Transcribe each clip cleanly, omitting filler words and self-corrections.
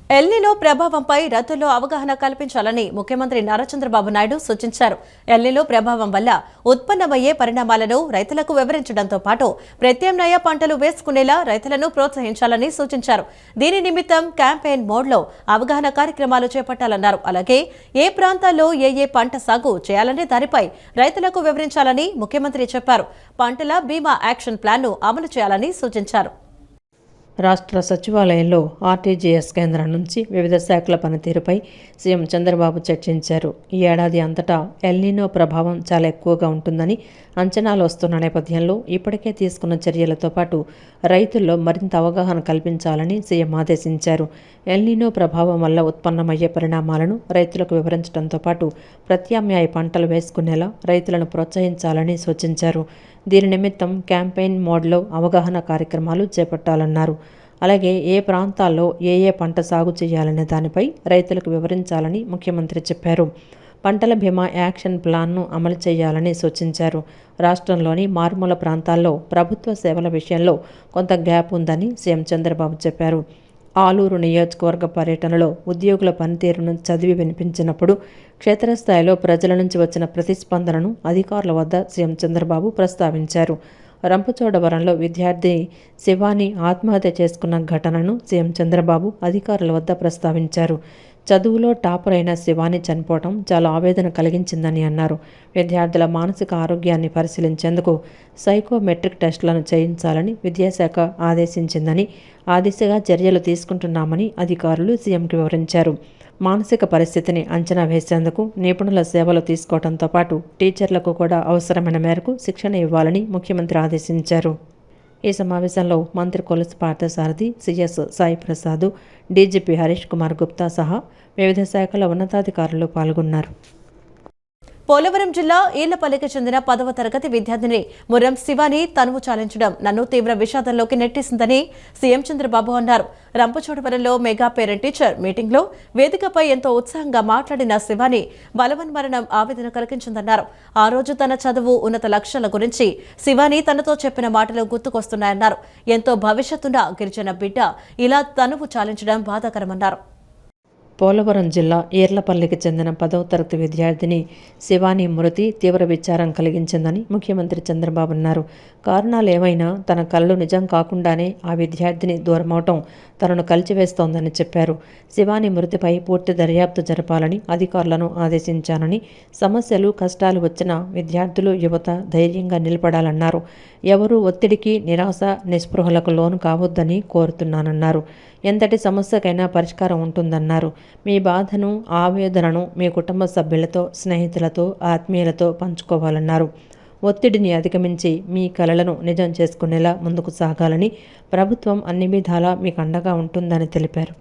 El Niño ప్రభావంపై రైతుల్లో అవగాహన కల్పించాలని ముఖ్యమంత్రి నారా చంద్రబాబు నాయుడు సూచించారు. ఎల్నినో ప్రభావం వల్ల ఉత్పన్నమయ్యే పరిణామాలను రైతులకు వివరించడంతో పాటు ప్రత్యామ్నాయ పంటలు వేసుకునేలా రైతులను ప్రోత్సహించాలని సూచించారు. దీని నిమిత్తం క్యాంపెయిన్ మోడ్లో అవగాహన కార్యక్రమాలు చేపట్టాలన్నారు. అలాగే ఏ ప్రాంతాల్లో ఏ పంట సాగు చేయాలనే దానిపై రైతులకు వివరించాలని ముఖ్యమంత్రి చెప్పారు. పంటల బీమా యాక్షన్ ప్లాన్ను అమలు చేయాలని సూచించారు. రాష్ట్ర సచివాలయంలో ఆర్టీజీఎస్ కేంద్రం నుంచి వివిధ శాఖల పనితీరుపై సీఎం చంద్రబాబు చర్చించారు. ఈ ఏడాది అంతటా ఎల్నినో ప్రభావం చాలా ఎక్కువగా ఉంటుందని అంచనాలు వస్తున్న నేపథ్యంలో ఇప్పటికే తీసుకున్న చర్యలతో పాటు రైతుల్లో మరింత అవగాహన కల్పించాలని సీఎం ఆదేశించారు. ఎల్నినో ప్రభావం వల్ల ఉత్పన్నమయ్యే పరిణామాలను రైతులకు వివరించడంతో పాటు ప్రత్యామ్నాయ పంటలు వేసుకునేలా రైతులను ప్రోత్సహించాలని సూచించారు. దీని నిమిత్తం క్యాంపెయిన్ మోడ్లో అవగాహన కార్యక్రమాలు చేపట్టాలన్నారు. అలాగే ఏ ప్రాంతాల్లో ఏ పంట సాగు చేయాలనే దానిపై రైతులకు వివరించాలని ముఖ్యమంత్రి చెప్పారు. పంటల బీమా యాక్షన్ ప్లాన్ను అమలు చేయాలని సూచించారు. రాష్ట్రంలోని మారుమూల ప్రాంతాల్లో ప్రభుత్వ సేవల విషయంలో కొంత గ్యాప్ ఉందని సీఎం చంద్రబాబు చెప్పారు. ఆలూరు నియోజకవర్గ పర్యటనలో ఉద్యోగుల పనితీరును చదివి వినిపించినప్పుడు క్షేత్రస్థాయిలో ప్రజల నుంచి వచ్చిన ప్రతిస్పందనను అధికారుల వద్ద సీఎం చంద్రబాబు ప్రస్తావించారు. రంపచోడవరంలో విద్యార్థి శివాని ఆత్మహత్య చేసుకున్న ఘటనను సీఎం చంద్రబాబు అధికారుల వద్ద ప్రస్తావించారు. చదువులో టాపర్ అయిన శివాని చనిపోవడం చాలా ఆవేదన కలిగించిందని అన్నారు. విద్యార్థుల మానసిక ఆరోగ్యాన్ని పరిశీలించేందుకు సైకోమెట్రిక్ టెస్టులను చేయించాలని విద్యాశాఖ ఆదేశించిందని, ఆ దిశగా చర్యలు తీసుకుంటున్నామని అధికారులు సీఎంకి వివరించారు. మానసిక పరిస్థితిని అంచనా వేసేందుకు నిపుణుల సేవలు తీసుకోవడంతో పాటు టీచర్లకు కూడా అవసరమైన మేరకు శిక్షణ ఇవ్వాలని ముఖ్యమంత్రి ఆదేశించారు. ఈ సమావేశంలో మంత్రి కొలుసు పార్థసారథి, సిఎస్ సాయి ప్రసాద్, డీజీపీ హరీష్ కుమార్ గుప్తా సహా వివిధ శాఖల ఉన్నతాధికారులు పాల్గొన్నారు. పోలవరం జిల్లా ఈళ్లపల్లికి చెందిన 10వ తరగతి విద్యార్థిని ముర్రం శివాని తనువు చాలించడం నన్ను తీవ్ర విషాదంలోకి నెట్టేసిందని సీఎం చంద్రబాబు అన్నారు. రంపచోడవరంలో మెగా పేరెంట్ టీచర్ మీటింగ్లో వేదికపై ఎంతో ఉత్సాహంగా మాట్లాడిన శివాని బలవన్మరణం ఆవేదన కలిగించిందన్నారు. ఆ రోజు తన చదువు, ఉన్నత లక్ష్యాల గురించి శివాని తనతో చెప్పిన మాటలు గుర్తుకొస్తున్నాయన్నారు. ఎంతో భవిష్యత్తున్న గిరిజన బిడ్డ ఇలా తనువు చాలించడం బాధాకరమన్నారు. పోలవరం జిల్లా ఈర్లపల్లికి చెందిన 10వ తరగతి విద్యార్థిని శివాని మృతి తీవ్ర విచారం కలిగించిందని ముఖ్యమంత్రి చంద్రబాబు అన్నారు. కారణాలు ఏమైనా తన కలలు నిజం కాకుండానే ఆ విద్యార్థిని దూరమవటం తనను కలిచివేస్తోందని చెప్పారు. శివాని మృతిపై పూర్తి దర్యాప్తు జరపాలని అధికారులను ఆదేశించానని, సమస్యలు కష్టాలు వచ్చిన విద్యార్థులు, యువత ధైర్యంగా నిలబడాలన్నారు. ఎవరూ ఒత్తిడికి, నిరాశ, నిస్పృహలకు లోను కావద్దని కోరుతున్నానన్నారు. ఎంతటి సమస్యకైనా పరిష్కారం ఉంటుందన్నారు. మీ బాధను, ఆవేదనను మీ కుటుంబ సభ్యులతో, స్నేహితులతో, ఆత్మీయులతో పంచుకోవాలన్నారు. ఒత్తిడిని అధిగమించి మీ కలలను నిజం చేసుకునేలా ముందుకు సాగాలని, ప్రభుత్వం అన్ని విధాలా మీకు అండగా ఉంటుందని తెలిపారు.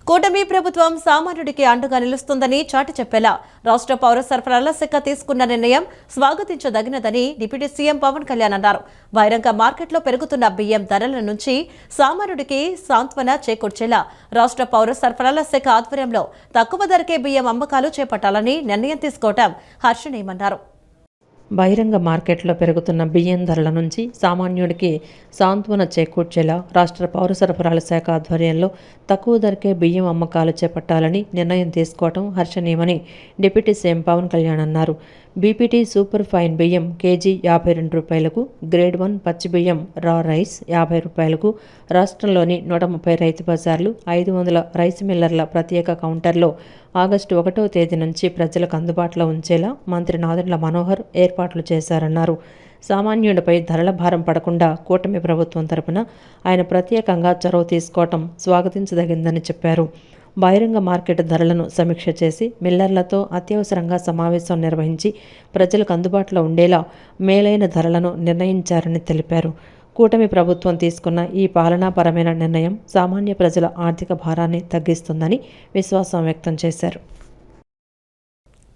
కూటమి ప్రభుత్వం సామాన్యుడికి అండగా నిలుస్తుందని చాటి చెప్పేలా రాష్ట్ర పౌర సరఫరాల శాఖ తీసుకున్న నిర్ణయం స్వాగతించదగినదని డిప్యూటీ సీఎం పవన్ కళ్యాణ్ అన్నారు. బహిరంగ మార్కెట్లో పెరుగుతున్న బియ్యం ధరల నుంచి సామాన్యుడికి సాంత్వన చేకూర్చేలా రాష్ట్ర పౌర సరఫరాల శాఖ ఆధ్వర్యంలో తక్కువ ధరకే బియ్యం అమ్మకాలు చేపట్టాలని నిర్ణయం తీసుకోవడం హర్షణీయమన్నారు. బహిరంగ మార్కెట్లో పెరుగుతున్న బియ్యం ధరల నుంచి సామాన్యుడికి సాంత్వన చేకూర్చేలా రాష్ట్ర పౌర సరఫరాల శాఖ ఆధ్వర్యంలో తక్కువ ధరకే బియ్యం అమ్మకాలు చేపట్టాలని నిర్ణయం తీసుకోవడం హర్షణీయమని డిప్యూటీ సీఎం పవన్ కళ్యాణ్ అన్నారు. బీపీటీ సూపర్ ఫైన్ బియ్యం కేజీ 52 రూపాయలకు, గ్రేడ్ 1 పచ్చి బియ్యం రా రైస్ 50 రూపాయలకు, రాష్ట్రంలోని 130 రైతు బజార్లు, 500 రైస్ మిల్లర్ల ప్రత్యేక కౌంటర్లో ఆగస్టు 1వ తేదీ నుంచి ప్రజలకు అందుబాటులో ఉంచేలా మంత్రి నాదెండ్ల మనోహర్ ఏర్పాట్లు చేశారన్నారు. సామాన్యుడిపై ధరల భారం పడకుండా కూటమి ప్రభుత్వం తరపున ఆయన ప్రత్యేకంగా చొరవ తీసుకోవటం స్వాగతించదగిందని చెప్పారు. బహిరంగ మార్కెట్ ధరలను సమీక్ష చేసి మిల్లర్లతో అత్యవసరంగా సమావేశం నిర్వహించి ప్రజలకు అందుబాటులో ఉండేలా మేలైన ధరలను నిర్ణయించారని తెలిపారు. కూటమి ప్రభుత్వం తీసుకున్న ఈ పాలనాపరమైన నిర్ణయం సామాన్య ప్రజల ఆర్థిక భారాన్ని తగ్గిస్తుందని విశ్వాసం వ్యక్తం చేశారు.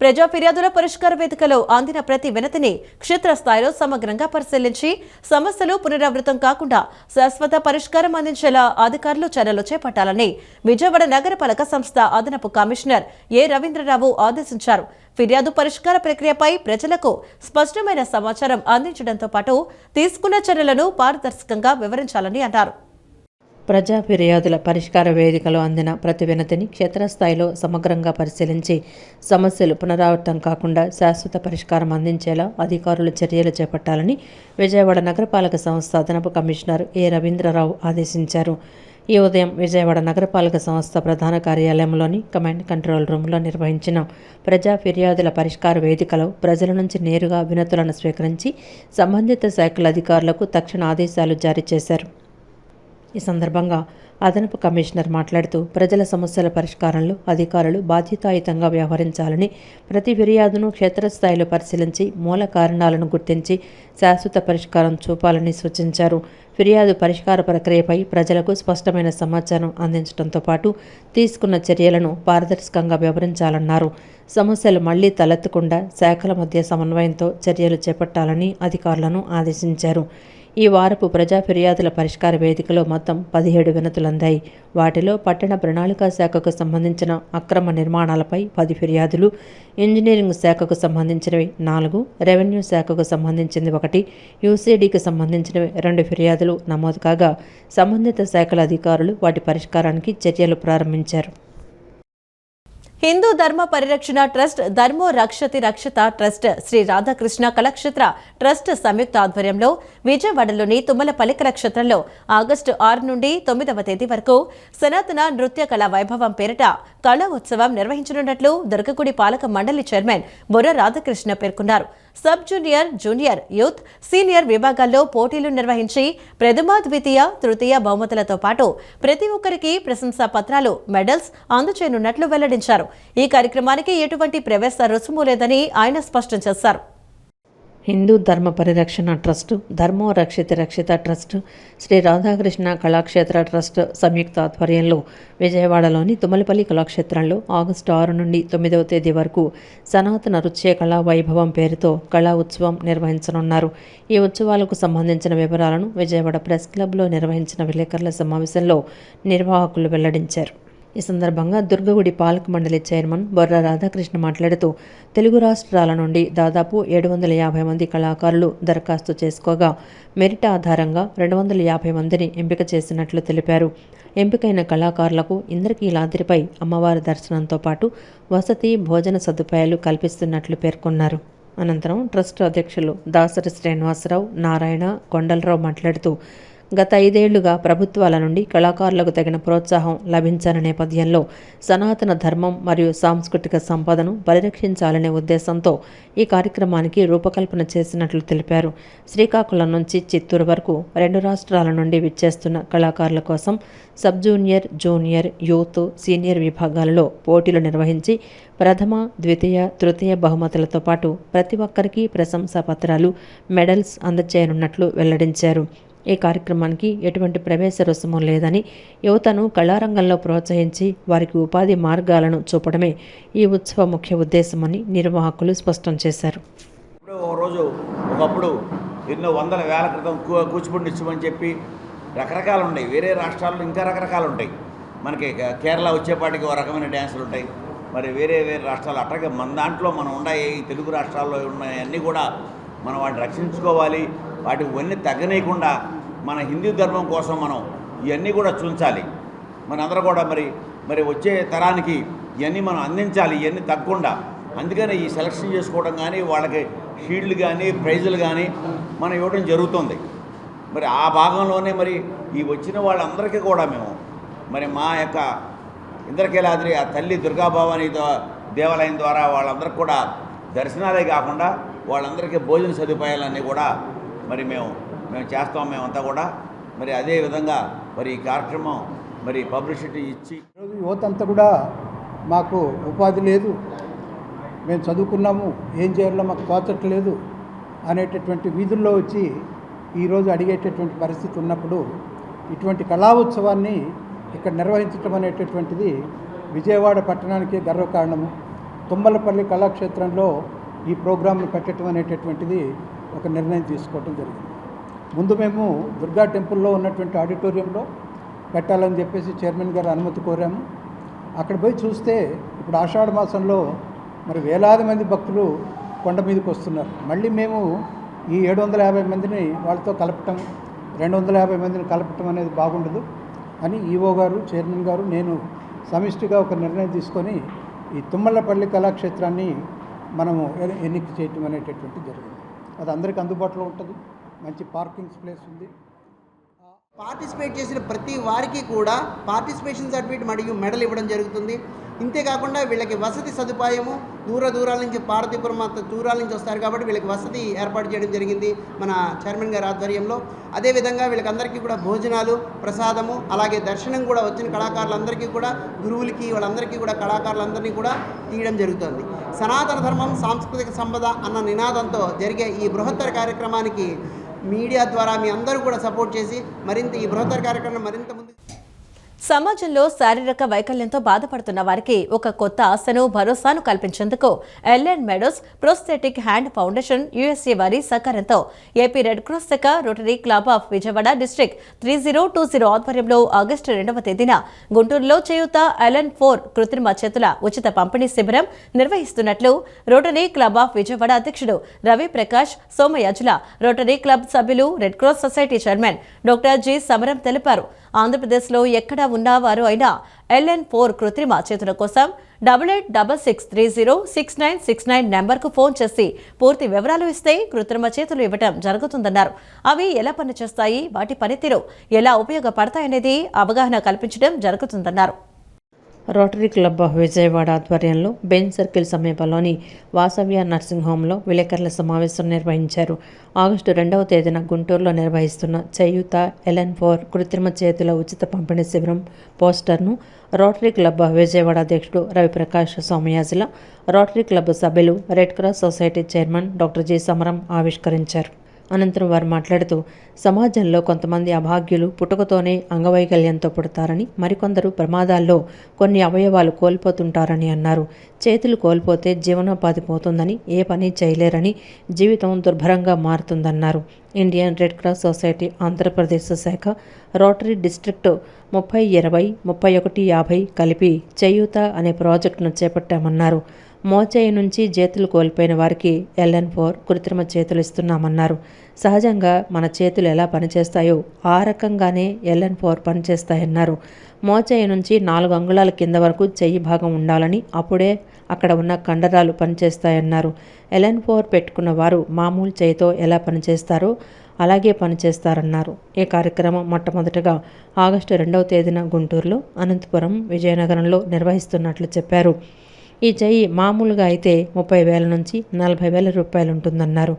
ప్రజా ఫిర్యాదుల పరిష్కార వేదికలో అందిన ప్రతి వినతిని క్షేత్రస్థాయిలో సమగ్రంగా పరిశీలించి సమస్యలు పునరావృతం కాకుండా శాశ్వత పరిష్కారం అందించేలా అధికారులు చర్యలు చేపట్టాలని విజయవాడ నగరపాలక సంస్థ అదనపు కమిషనర్ ఏ రవీంద్రరావు ఆదేశించారు. ఫిర్యాదు పరిష్కార ప్రక్రియపై ప్రజలకు స్పష్టమైన సమాచారం అందించడంతో పాటు తీసుకున్న చర్యలను పారదర్శకంగా వివరించాలని అన్నారు. ప్రజా ఫిర్యాదుల పరిష్కార వేదికలో అందిన ప్రతి వినతిని క్షేత్రస్థాయిలో సమగ్రంగా పరిశీలించి సమస్యలు పునరావృతం కాకుండా శాశ్వత పరిష్కారం అందించేలా అధికారులు చర్యలు చేపట్టాలని విజయవాడ నగరపాలక సంస్థ అదనపు కమిషనర్ ఏ రవీంద్రరావు ఆదేశించారు. ఈ ఉదయం విజయవాడ నగరపాలక సంస్థ ప్రధాన కార్యాలయంలోని కమాండ్ కంట్రోల్ రూమ్లో నిర్వహించిన ప్రజా ఫిర్యాదుల పరిష్కార వేదికలో ప్రజల నుంచి నేరుగా వినతులను స్వీకరించి సంబంధిత శాఖల అధికారులకు తక్షణ ఆదేశాలు జారీ చేశారు. ఈ సందర్భంగా అదనపు కమిషనర్ మాట్లాడుతూ ప్రజల సమస్యల పరిష్కారంలో అధికారులు బాధ్యతాయుతంగా వ్యవహరించాలని, ప్రతి ఫిర్యాదును క్షేత్రస్థాయిలో పరిశీలించి మూల కారణాలను గుర్తించి శాశ్వత పరిష్కారం చూపాలని సూచించారు. ఫిర్యాదు పరిష్కార ప్రక్రియపై ప్రజలకు స్పష్టమైన సమాచారం అందించడంతో పాటు తీసుకున్న చర్యలను పారదర్శకంగా వివరించాలన్నారు. సమస్యలు మళ్లీ తలెత్తకుండా శాఖల మధ్య సమన్వయంతో చర్యలు చేపట్టాలని అధికారులను ఆదేశించారు. ఈ వారపు ప్రజా ఫిర్యాదుల పరిష్కార వేదికలో మొత్తం 17 వినతులందాయి. వాటిలో పట్టణ ప్రణాళికా శాఖకు సంబంధించిన అక్రమ నిర్మాణాలపై 10 ఫిర్యాదులు, ఇంజనీరింగ్ శాఖకు సంబంధించినవి 4, రెవెన్యూ శాఖకు సంబంధించింది 1, యూసీడీకి సంబంధించినవి 2 ఫిర్యాదులు నమోదు కాగా సంబంధిత శాఖల అధికారులు వాటి పరిష్కారానికి చర్యలు ప్రారంభించారు. హిందూ ధర్మ పరిరక్షణ ట్రస్ట్, ధర్మో రక్షతి రక్షత ట్రస్ట్, శ్రీ రాధాకృష్ణ కళాక్షేత్ర ట్రస్ట్ సంయుక్త ఆధ్వర్యంలో విజయవాడలోని తుమ్మలపల్లి కళాక్షేత్రంలో ఆగస్టు 6 నుండి 9వ తేదీ వరకు సనాతన నృత్య కళా వైభవం పేరిట కళా ఉత్సవం నిర్వహించనున్నట్లు దుర్గగుడి పాలక మండలి చైర్మన్ బొర్ర రాధాకృష్ణ పేర్కొన్నారు. Sub junior, junior, youth, senior విభాగాల్లో పోటీలు నిర్వహించి ప్రథమ, ద్వితీయ, తృతీయ బహుమతులతో పాటు ప్రతి ఒక్కరికి ప్రశంసా పత్రాలు, మెడల్స్ అందజేయనున్నట్లు వెల్లడించారు. ఈ కార్యక్రమానికి ఎటువంటి ప్రవేశ రుసుము లేదని ఆయన స్పష్టం చేశారు. హిందూ ధర్మ పరిరక్షణ ట్రస్ట్, ధర్మో రక్షిత రక్షిత ట్రస్ట్, శ్రీ రాధాకృష్ణ కళాక్షేత్ర ట్రస్ట్ సంయుక్త ఆధ్వర్యంలో విజయవాడలోని తుమ్మలపల్లి కళాక్షేత్రంలో ఆగస్టు 6 నుండి 9వ తేదీ వరకు సనాతన నృత్య కళా వైభవం పేరుతో కళా ఉత్సవం నిర్వహించనున్నారు. ఈ ఉత్సవాలకు సంబంధించిన వివరాలను విజయవాడ ప్రెస్ క్లబ్లో నిర్వహించిన విలేకరుల సమావేశంలో నిర్వాహకులు వెల్లడించారు. ఈ సందర్భంగా దుర్గగుడి పాలక మండలి చైర్మన్ బొర్ర రాధాకృష్ణ మాట్లాడుతూ తెలుగు రాష్ట్రాల నుండి దాదాపు 750 మంది కళాకారులు దరఖాస్తు చేసుకోగా మెరిట్ ఆధారంగా 250 మందిని ఎంపిక చేసినట్లు తెలిపారు. ఎంపికైన కళాకారులకు ఇంద్రకీలాద్రిపై అమ్మవారి దర్శనంతో పాటు వసతి, భోజన సదుపాయాలు కల్పిస్తున్నట్లు పేర్కొన్నారు. అనంతరం ట్రస్ట్ అధ్యక్షులు దాసరి శ్రీనివాసరావు, నారాయణ, కొండలరావు మాట్లాడుతూ గత 5 ఏళ్లుగా ప్రభుత్వాల నుండి కళాకారులకు తగిన ప్రోత్సాహం లభించని నేపథ్యంలో సనాతన ధర్మం మరియు సాంస్కృతిక సంపదను పరిరక్షించాలనే ఉద్దేశంతో ఈ కార్యక్రమానికి రూపకల్పన చేసినట్లు తెలిపారు. శ్రీకాకుళం నుంచి చిత్తూరు వరకు 2 రాష్ట్రాల నుండి విచ్చేస్తున్న కళాకారుల కోసం sub junior, junior, youth, senior విభాగాలలో పోటీలు నిర్వహించి ప్రథమ, ద్వితీయ, తృతీయ బహుమతులతో పాటు ప్రతి ఒక్కరికి ప్రశంసా పత్రాలు, మెడల్స్ అందజేయనున్నట్లు వెల్లడించారు. ఈ కార్యక్రమానికి ఎటువంటి ప్రవేశ రుసుము లేదని, యువతను కళారంగంలో ప్రోత్సహించి వారికి ఉపాధి మార్గాలను చూపడమే ఈ ఉత్సవ ముఖ్య ఉద్దేశమని నిర్వాహకులు స్పష్టం చేశారు. ఒకప్పుడు ఎన్నో వందల వేల క్రితం కూచిపూడి నృత్యం చెప్పి రకరకాలు ఉన్నాయి. వేరే రాష్ట్రాల్లో ఇంకా రకరకాలు ఉంటాయి. మనకి కేరళ వచ్చేపాటికి ఒక రకమైన డ్యాన్సులు ఉంటాయి. మరి వేరే రాష్ట్రాలు అట్లాగే మన దాంట్లో మనం ఉన్నాయి. తెలుగు రాష్ట్రాల్లో ఉన్నాయన్నీ కూడా మనం వాటిని రక్షించుకోవాలి. వాటికి ఇవన్నీ తగ్గనీయకుండా మన హిందూ ధర్మం కోసం మనం ఇవన్నీ కూడా చూంచాలి. మనందరూ కూడా మరి వచ్చే తరానికి ఇవన్నీ మనం అందించాలి, ఇవన్నీ తగ్గకుండా. అందుకని ఈ సెలక్షన్ చేసుకోవడం కానీ, వాళ్ళకి షీల్డ్లు కానీ, ప్రైజులు కానీ మనం ఇవ్వడం జరుగుతుంది. మరి ఆ భాగంలోనే మరి ఈ వచ్చిన వాళ్ళందరికీ కూడా మేము మా యొక్క ఇంద్రకీలాద్రి ఆ తల్లి దుర్గాభవాని దేవాలయం ద్వారా వాళ్ళందరికీ కూడా దర్శనాలే కాకుండా వాళ్ళందరికీ భోజన సదుపాయాలన్నీ కూడా మేము చేస్తాం. మేమంతా కూడా అదే విధంగా ఈ కార్యక్రమం పబ్లిసిటీ ఇచ్చి యువత అంతా కూడా మాకు ఉపాధి లేదు, మేము చదువుకున్నాము, ఏం చేయాలో మాకు తోచట్లేదు అనేటటువంటి వీధుల్లో వచ్చి ఈరోజు అడిగేటటువంటి పరిస్థితి ఉన్నప్పుడు ఇటువంటి కళా ఉత్సవాన్ని ఇక్కడ నిర్వహించడం అనేటటువంటిది విజయవాడ పట్టణానికి గర్వకారణము. తుమ్మలపల్లి కళాక్షేత్రంలో ఈ ప్రోగ్రాంను పెట్టడం అనేటటువంటిది ఒక నిర్ణయం తీసుకోవడం జరిగింది. ముందు మేము దుర్గా టెంపుల్లో ఉన్నటువంటి ఆడిటోరియంలో పెట్టాలని చెప్పేసి చైర్మన్ గారు అనుమతి కోరాము. అక్కడ పోయి చూస్తే ఇప్పుడు ఆషాఢ మాసంలో వేలాది మంది భక్తులు కొండ మీదకి వస్తున్నారు. మళ్ళీ మేము ఈ 750 మందిని వాళ్ళతో కలపటం, 250 మందిని కలపటం అనేది బాగుండదు. అని ఈఓ గారు, చైర్మన్ గారు, నేను సమిష్టిగా ఒక నిర్ణయం తీసుకొని ఈ తుమ్మలపల్లి కళాక్షేత్రాన్ని మనము ఎన్నిక చేయటం అనేటటువంటి జరిగింది. అది అందరికీ అందుబాటులో ఉంటుంది. మంచి పార్కింగ్ ప్లేస్ ఉంది. పార్టిసిపేట్ చేసిన ప్రతి వారికి కూడా పార్టిసిపేషన్ సర్టిఫికేట్ మరియు మెడల్ ఇవ్వడం జరుగుతుంది. ఇంతేకాకుండా వీళ్ళకి వసతి సదుపాయము దూరాల నుంచి పార్వతీపురం దూరాల నుంచి వస్తారు కాబట్టి వీళ్ళకి వసతి ఏర్పాటు చేయడం జరిగింది మన చైర్మన్ గారి ఆధ్వర్యంలో. అదేవిధంగా వీళ్ళకందరికీ కూడా భోజనాలు, ప్రసాదము, అలాగే దర్శనం కూడా వచ్చిన కళాకారులందరికీ కూడా, గురువులకి వాళ్ళందరికీ కూడా, కళాకారులందరినీ కూడా తీయడం జరుగుతుంది. సనాతన ధర్మం సాంస్కృతిక సంపద అన్న నినాదంతో జరిగే ఈ బృహత్తర కార్యక్రమానికి మీడియా ద్వారా మీ అందరూ కూడా సపోర్ట్ చేసి మరింత ఈ బృహత్తర కార్యక్రమం మరింత ముందు. సమాజంలో శారీరక వైకల్యంతో బాధపడుతున్న వారికి ఒక కొత్త ఆశను, భరోసాను కల్పించేందుకు LN Meadows prosthetic hand foundation USA వారి సహకారంతో ఏపీ రెడ్ క్రాస్ శాఖ rotary club of Vijayawada district 3020 ఆధ్వర్యంలో ఆగస్టు 2వ తేదీన గుంటూరులో చేయూత LN4 కృత్రిమ చేతుల ఉచిత పంపిణీ శిబిరం నిర్వహిస్తున్నట్లు రోటరీ క్లబ్ ఆఫ్ విజయవాడ అధ్యక్షుడు రవి ప్రకాష్ సోమయాజుల, రోటరీ క్లబ్ సభ్యులు, red cross society chairman doctor G సమరం తెలిపారు. ఆంధ్రప్రదేశ్లో ఎక్కడ ఉన్నవారు అయినా LN4 కృత్రిమ చేతుల కోసం 8866306969 నెంబర్కు ఫోన్ చేసి పూర్తి వివరాలు ఇస్తే కృత్రిమ చేతులు ఇవ్వటం జరుగుతుందన్నారు. అవి ఎలా పనిచేస్తాయి, వాటి పనితీరు ఎలా ఉపయోగపడతాయనేది అవగాహన కల్పించడం జరుగుతుందన్నారు. రోటరీ క్లబ్ ఆఫ్ విజయవాడ ఆధ్వర్యంలో బెంచ్ సర్కిల్ సమీపంలోని వాసవ్య నర్సింగ్ హోంలో విలేకరుల సమావేశం నిర్వహించారు. ఆగస్టు 2వ తేదీన గుంటూరులో నిర్వహిస్తున్న చేయూత LN4 కృత్రిమ చేతుల ఉచిత పంపిణీ శిబిరం పోస్టర్ను రోటరీ క్లబ్ ఆఫ్ విజయవాడ అధ్యక్షుడు రవిప్రకాష్ సోమయాజుల, రోటరీ క్లబ్ సభ్యులు, red cross society chairman doctor G సమరం ఆవిష్కరించారు. అనంతరం వారు మాట్లాడుతూ సమాజంలో కొంతమంది అభాగ్యులు పుట్టుకతోనే అంగవైకల్యంతో పుడతారని, మరికొందరు ప్రమాదాల్లో కొన్ని అవయవాలు కోల్పోతుంటారని అన్నారు. చేతులు కోల్పోతే జీవనోపాధి పోతుందని, ఏ పని చేయలేరని, జీవితం దుర్భరంగా మారుతుందన్నారు. Indian red cross society Andhra Pradesh శాఖ రోటరీ డిస్ట్రిక్ట్ 3020-3150 కలిపి చేయూత అనే ప్రాజెక్టును చేపట్టామన్నారు. మోచేయి నుంచి చేతులు కోల్పోయిన వారికి LN4 కృత్రిమ చేతులు ఇస్తున్నామన్నారు. సహజంగా మన చేతులు ఎలా పనిచేస్తాయో ఆ రకంగానే LN4 పనిచేస్తాయన్నారు. మోచేయి నుంచి 4 అంగుళాల కింద వరకు చెయ్యి భాగం ఉండాలని, అప్పుడే అక్కడ ఉన్న కండరాలు పనిచేస్తాయన్నారు. LN4 పెట్టుకున్న వారు మామూలు చేయితో ఎలా పనిచేస్తారో అలాగే పనిచేస్తారన్నారు. ఈ కార్యక్రమం మొట్టమొదటగా ఆగస్టు 2వ తేదీన గుంటూరులో, అనంతపురం, విజయనగరంలో నిర్వహిస్తున్నట్లు చెప్పారు. ఈ చెయ్యి మామూలుగా అయితే 30,000 నుంచి 40,000 రూపాయలు ఉంటుందన్నారు.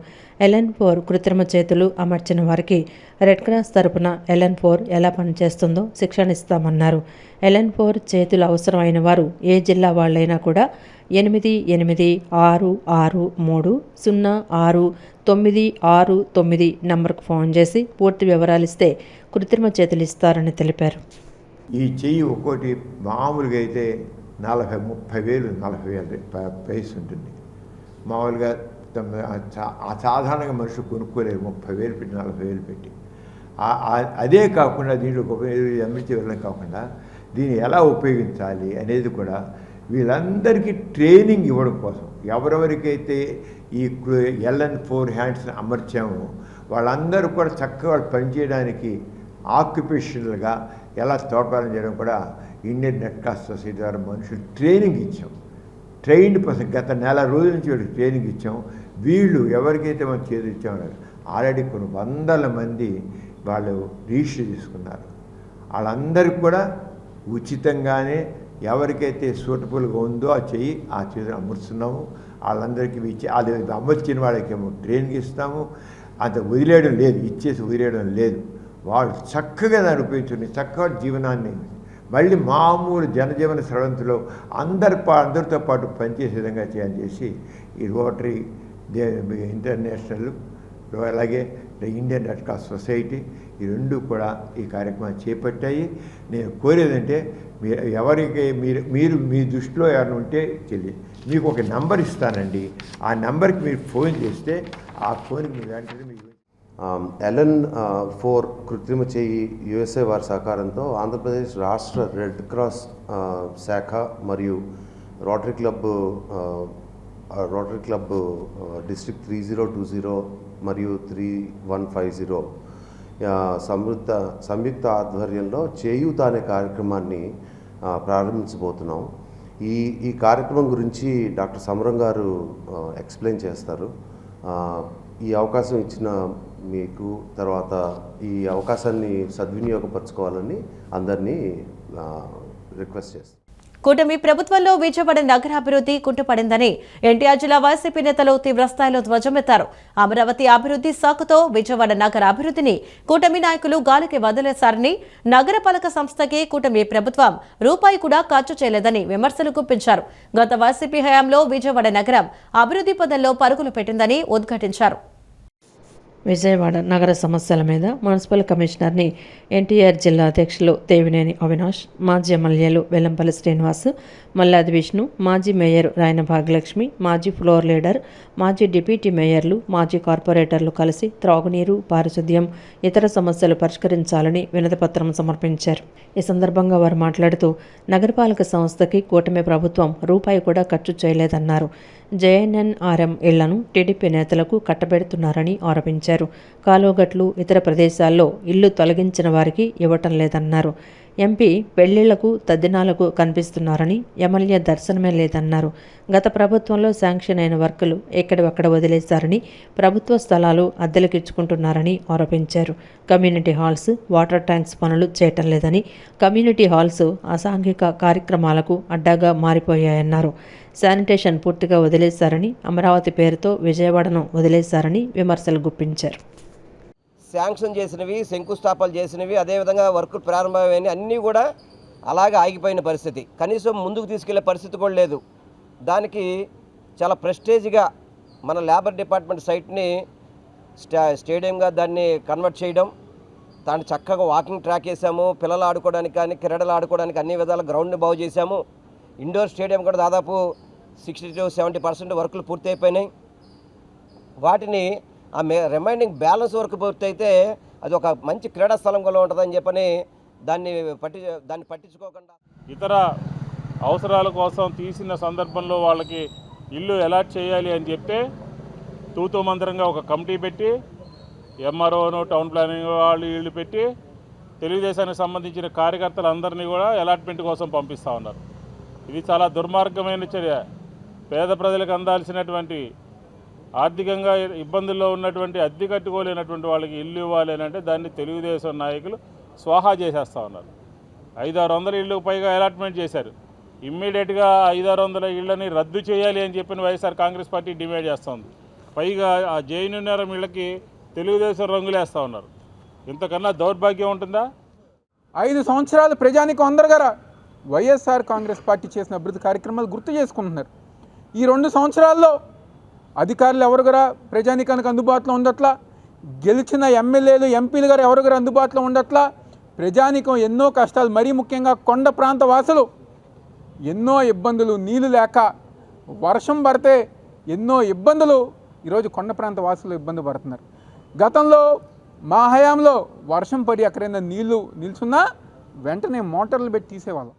LN4 కృత్రిమ చేతులు అమర్చిన వారికి రెడ్ క్రాస్ తరపున LN4 ఎలా పనిచేస్తుందో శిక్షణ ఇస్తామన్నారు. LN4 చేతులు అవసరమైన వారు ఏ జిల్లా వాళ్ళైనా కూడా 8866306969 నంబర్కు ఫోన్ చేసి పూర్తి వివరాలిస్తే కృత్రిమ చేతులు ఇస్తారని తెలిపారు. ఈ చెయ్యి ఒక్కోటి మామూలుగా అయితే 40,000 ప్రైస్ ఉంటుంది. మామూలుగా సాధారణంగా మనుషులు కొనుక్కోలేరు 30,000 పెట్టి 40,000 పెట్టి. అదే కాకుండా దీంట్లో అమృతి వెళ్ళడం కాకుండా దీన్ని ఎలా ఉపయోగించాలి అనేది కూడా వీళ్ళందరికీ ట్రైనింగ్ ఇవ్వడం కోసం, ఎవరెవరికైతే ఈ LN4 హ్యాండ్స్ని అమర్చామో వాళ్ళందరూ కూడా చక్కగా పనిచేయడానికి ఆక్యుపేషనల్గా ఎలా తోడ్పాలన చేయడం కూడా ఇండియన్ రెడ్ క్రాస్ సొసైటీ ద్వారా మనుషులు ట్రైనింగ్ ఇచ్చాం. ట్రైన్డ్ పర్సన్ గత నెల రోజుల నుంచి వీళ్ళకి ట్రైనింగ్ ఇచ్చాం. వీళ్ళు ఎవరికైతే మనం చేతులు ఇచ్చామో ఆల్రెడీ కొన్ని 100 మంది వాళ్ళు రిజిస్టర్ చేసుకున్నారు. వాళ్ళందరికీ కూడా ఉచితంగానే ఎవరికైతే సూటబుల్గా ఉందో ఆ చేతులు అమర్చున్నాము. వాళ్ళందరికీ అది అమర్చిన వాళ్ళకేమో ట్రైనింగ్ ఇస్తాము. అంత వదిలేయడం లేదు, ఇచ్చేసి వదిలేయడం లేదు. వాళ్ళు చక్కగా దాన్ని ఉపయోగించుకుని చక్కగా జీవనాన్ని మళ్ళీ మామూలు జనజీవన స్రవంతిలో అందరితో పాటు పనిచేసే విధంగా చేయాలని చేసి ఈ రోటరీ ఇంటర్నేషనల్ అలాగే ఇండియన్ రెడ్ క్రాస్ సొసైటీ ఈ రెండు కూడా ఈ కార్యక్రమాన్ని చేపట్టాయి. నేను కోరేదంటే ఎవరికి మీరు మీ దృష్టిలో ఎవరైనా ఉంటే తెలియదు, మీకు ఒక నెంబర్ ఇస్తానండి. ఆ నెంబర్కి మీరు ఫోన్ చేస్తే ఆ ఫోన్కి మీరు వెంటనే మీకు LN4 కృత్రిమ చేయి USA వారి సహకారంతో ఆంధ్రప్రదేశ్ రాష్ట్ర రెడ్ క్రాస్ శాఖ మరియు రోటరీ క్లబ్ డిస్ట్రిక్ట్ 3020 మరియు 3150 సంయుక్త ఆధ్వర్యంలో చేయూత అనే కార్యక్రమాన్ని ప్రారంభించబోతున్నాం. ఈ కార్యక్రమం గురించి డాక్టర్ సమరం గారు ఎక్స్ప్లెయిన్ చేస్తారు. ఈ అవకాశం ఇచ్చిన మీకు, తర్వాత ఈ అవకాశాన్ని సద్వినియోగపరచుకోవాలని అందరినీ రిక్వెస్ట్ చేస్తాను. కూటమి ప్రభుత్వంలో విజయవాడ నగరాభివృద్ధి కుంటుపడిందని ఎన్టీఆర్ జిల్లా వైసీపీ నేతలు తీవ్రస్థాయిలో ధ్వజమెత్తారు. అమరావతి అభివృద్ధి సాకుతో విజయవాడ నగర అభివృద్ధిని కూటమి నాయకులు గాలికి వదిలేశారని, నగరపాలక సంస్థకి కూటమి ప్రభుత్వం రూపాయి కూడా ఖర్చు చేయలేదని విమర్శలు గుప్పించారు. గత వైసీపీ హయాంలో విజయవాడ నగరం అభివృద్ధి పదంలో పరుగులు పెట్టిందని ఉద్ఘాటించారు. విజయవాడ నగర సమస్యల మీద మున్సిపల్ కమిషనర్ని ఎన్టీఆర్ జిల్లా అధ్యక్షులు దేవినేని అవినాష్, మాజీ ఎమ్మెల్యేలు వెల్లంపల్లి శ్రీనివాస్, మల్లాది విష్ణు, మాజీ మేయర్ రాయన భాగ్యలక్ష్మి, మాజీ ఫ్లోర్ లీడర్, మాజీ డిప్యూటీ మేయర్లు, మాజీ కార్పొరేటర్లు కలిసి త్రాగునీరు, పారిశుద్ధ్యం, ఇతర సమస్యలు పరిష్కరించాలని వినతిపత్రం సమర్పించారు. ఈ సందర్భంగా వారు మాట్లాడుతూ నగరపాలక సంస్థకి కూటమి ప్రభుత్వం రూపాయి కూడా ఖర్చు చేయలేదన్నారు. జేఎన్ఎన్ఆర్ఎం ఇళ్లను టీడీపీ నేతలకు కట్టబెడుతున్నారని ఆరోపించారు. కాలువగట్లు, ఇతర ప్రదేశాల్లో ఇల్లు తొలగించిన వారికి ఇవ్వటం లేదన్నారు. ఎంపీ పెళ్లిళ్లకు, తద్దినాలకు కనిపిస్తున్నారని, ఎమ్మెల్యే దర్శనమే లేదన్నారు. గత ప్రభుత్వంలో శాంక్షన్ అయిన వర్కులు ఎక్కడివక్కడ వదిలేశారని, ప్రభుత్వ స్థలాలు అద్దెలకిచ్చుకుంటున్నారని ఆరోపించారు. కమ్యూనిటీ హాల్స్, వాటర్ ట్యాంక్స్ పనులు చేయటం లేదని, కమ్యూనిటీ హాల్స్ అసాంఘిక కార్యక్రమాలకు అడ్డాగా మారిపోయాయన్నారు. శానిటేషన్ పూర్తిగా వదిలేశారని, అమరావతి పేరుతో విజయవాడను వదిలేశారని విమర్శలు గుప్పించారు. శాంక్షన్ చేసినవి, శంకుస్థాపనలు చేసినవి, అదేవిధంగా వర్కులు ప్రారంభమైనవి అన్నీ కూడా అలాగే ఆగిపోయిన పరిస్థితి. కనీసం ముందుకు తీసుకెళ్లే పరిస్థితి కూడా లేదు. దానికి చాలా ప్రెస్టేజ్గా మన లేబర్ డిపార్ట్మెంట్ సైట్ని స్టేడియంగా దాన్ని కన్వర్ట్ చేయడం, దాన్ని చక్కగా వాకింగ్ ట్రాక్ వేసాము, పిల్లలు ఆడుకోవడానికి కానీ క్రీడలు ఆడుకోవడానికి అన్ని విధాల గ్రౌండ్ని బాగు చేశాము. ఇండోర్ స్టేడియం కూడా దాదాపు 60 to 70% వర్కులు పూర్తి అయిపోయినాయి. వాటిని ఆ రిమైనింగ్ బ్యాలెన్స్ వర్క్ పూర్తయితే అది ఒక మంచి క్రీడా స్థలంలో ఉంటుందని చెప్పని దాన్ని పట్టించుకోకుండా ఇతర అవసరాల కోసం తీసిన సందర్భంలో వాళ్ళకి ఇల్లు అలాట్ చేయాలి అని చెప్తే తూతూ మంత్రంగా ఒక కమిటీ పెట్టి, ఎంఆర్ఓను, టౌన్ ప్లానింగ్ వాళ్ళు ఇళ్ళు పెట్టి తెలుగుదేశానికి సంబంధించిన కార్యకర్తలందరినీ కూడా అలాట్మెంట్ కోసం పంపిస్తూ ఉన్నారు. ఇది చాలా దుర్మార్గమైన చర్య. పేద ప్రజలకు అందాల్సినటువంటి, ఆర్థికంగా ఇబ్బందుల్లో ఉన్నటువంటి, అద్దె కట్టుకోలేనటువంటి వాళ్ళకి ఇల్లు ఇవ్వాలి అని అంటే దాన్ని తెలుగుదేశం నాయకులు స్వాహా చేసేస్తూ ఉన్నారు. 500-600 ఇళ్ళకు పైగా అలాట్మెంట్ చేశారు. ఇమ్మీడియట్గా 500-600 ఇళ్ళని రద్దు చేయాలి అని చెప్పిన వైఎస్ఆర్ కాంగ్రెస్ పార్టీ డిమాండ్ చేస్తోంది. పైగా ఆ జైనున్నరం ఇళ్ళకి తెలుగుదేశం రంగులేస్తూ ఉన్నారు. ఇంతకన్నా దౌర్భాగ్యం ఉంటుందా? 5 సంవత్సరాలు ప్రజానికం అందరు గారా వైఎస్ఆర్ కాంగ్రెస్ పార్టీ చేసిన అభివృద్ధి కార్యక్రమాలు గుర్తు చేసుకుంటున్నారు. ఈ 2 సంవత్సరాల్లో అధికారులు ఎవరు గారా ప్రజానికానికి అందుబాటులో ఉండట్లా, గెలిచిన ఎమ్మెల్యేలు, ఎంపీలు గారు ఎవరు గారు అందుబాటులో ఉండట్లా. ప్రజానికం ఎన్నో కష్టాలు, మరీ ముఖ్యంగా కొండ ప్రాంత వాసులు ఎన్నో ఇబ్బందులు, నీళ్లు లేక, వర్షం పడితే ఎన్నో ఇబ్బందులు. ఈరోజు కొండ ప్రాంత వాసులు ఇబ్బంది పడుతున్నారు. గతంలో మా హయాంలో వర్షం పడి ఎక్కడైనా నీళ్లు నిల్చున్నా వెంటనే మోటార్లు పెట్టి తీసేవాళ్ళం.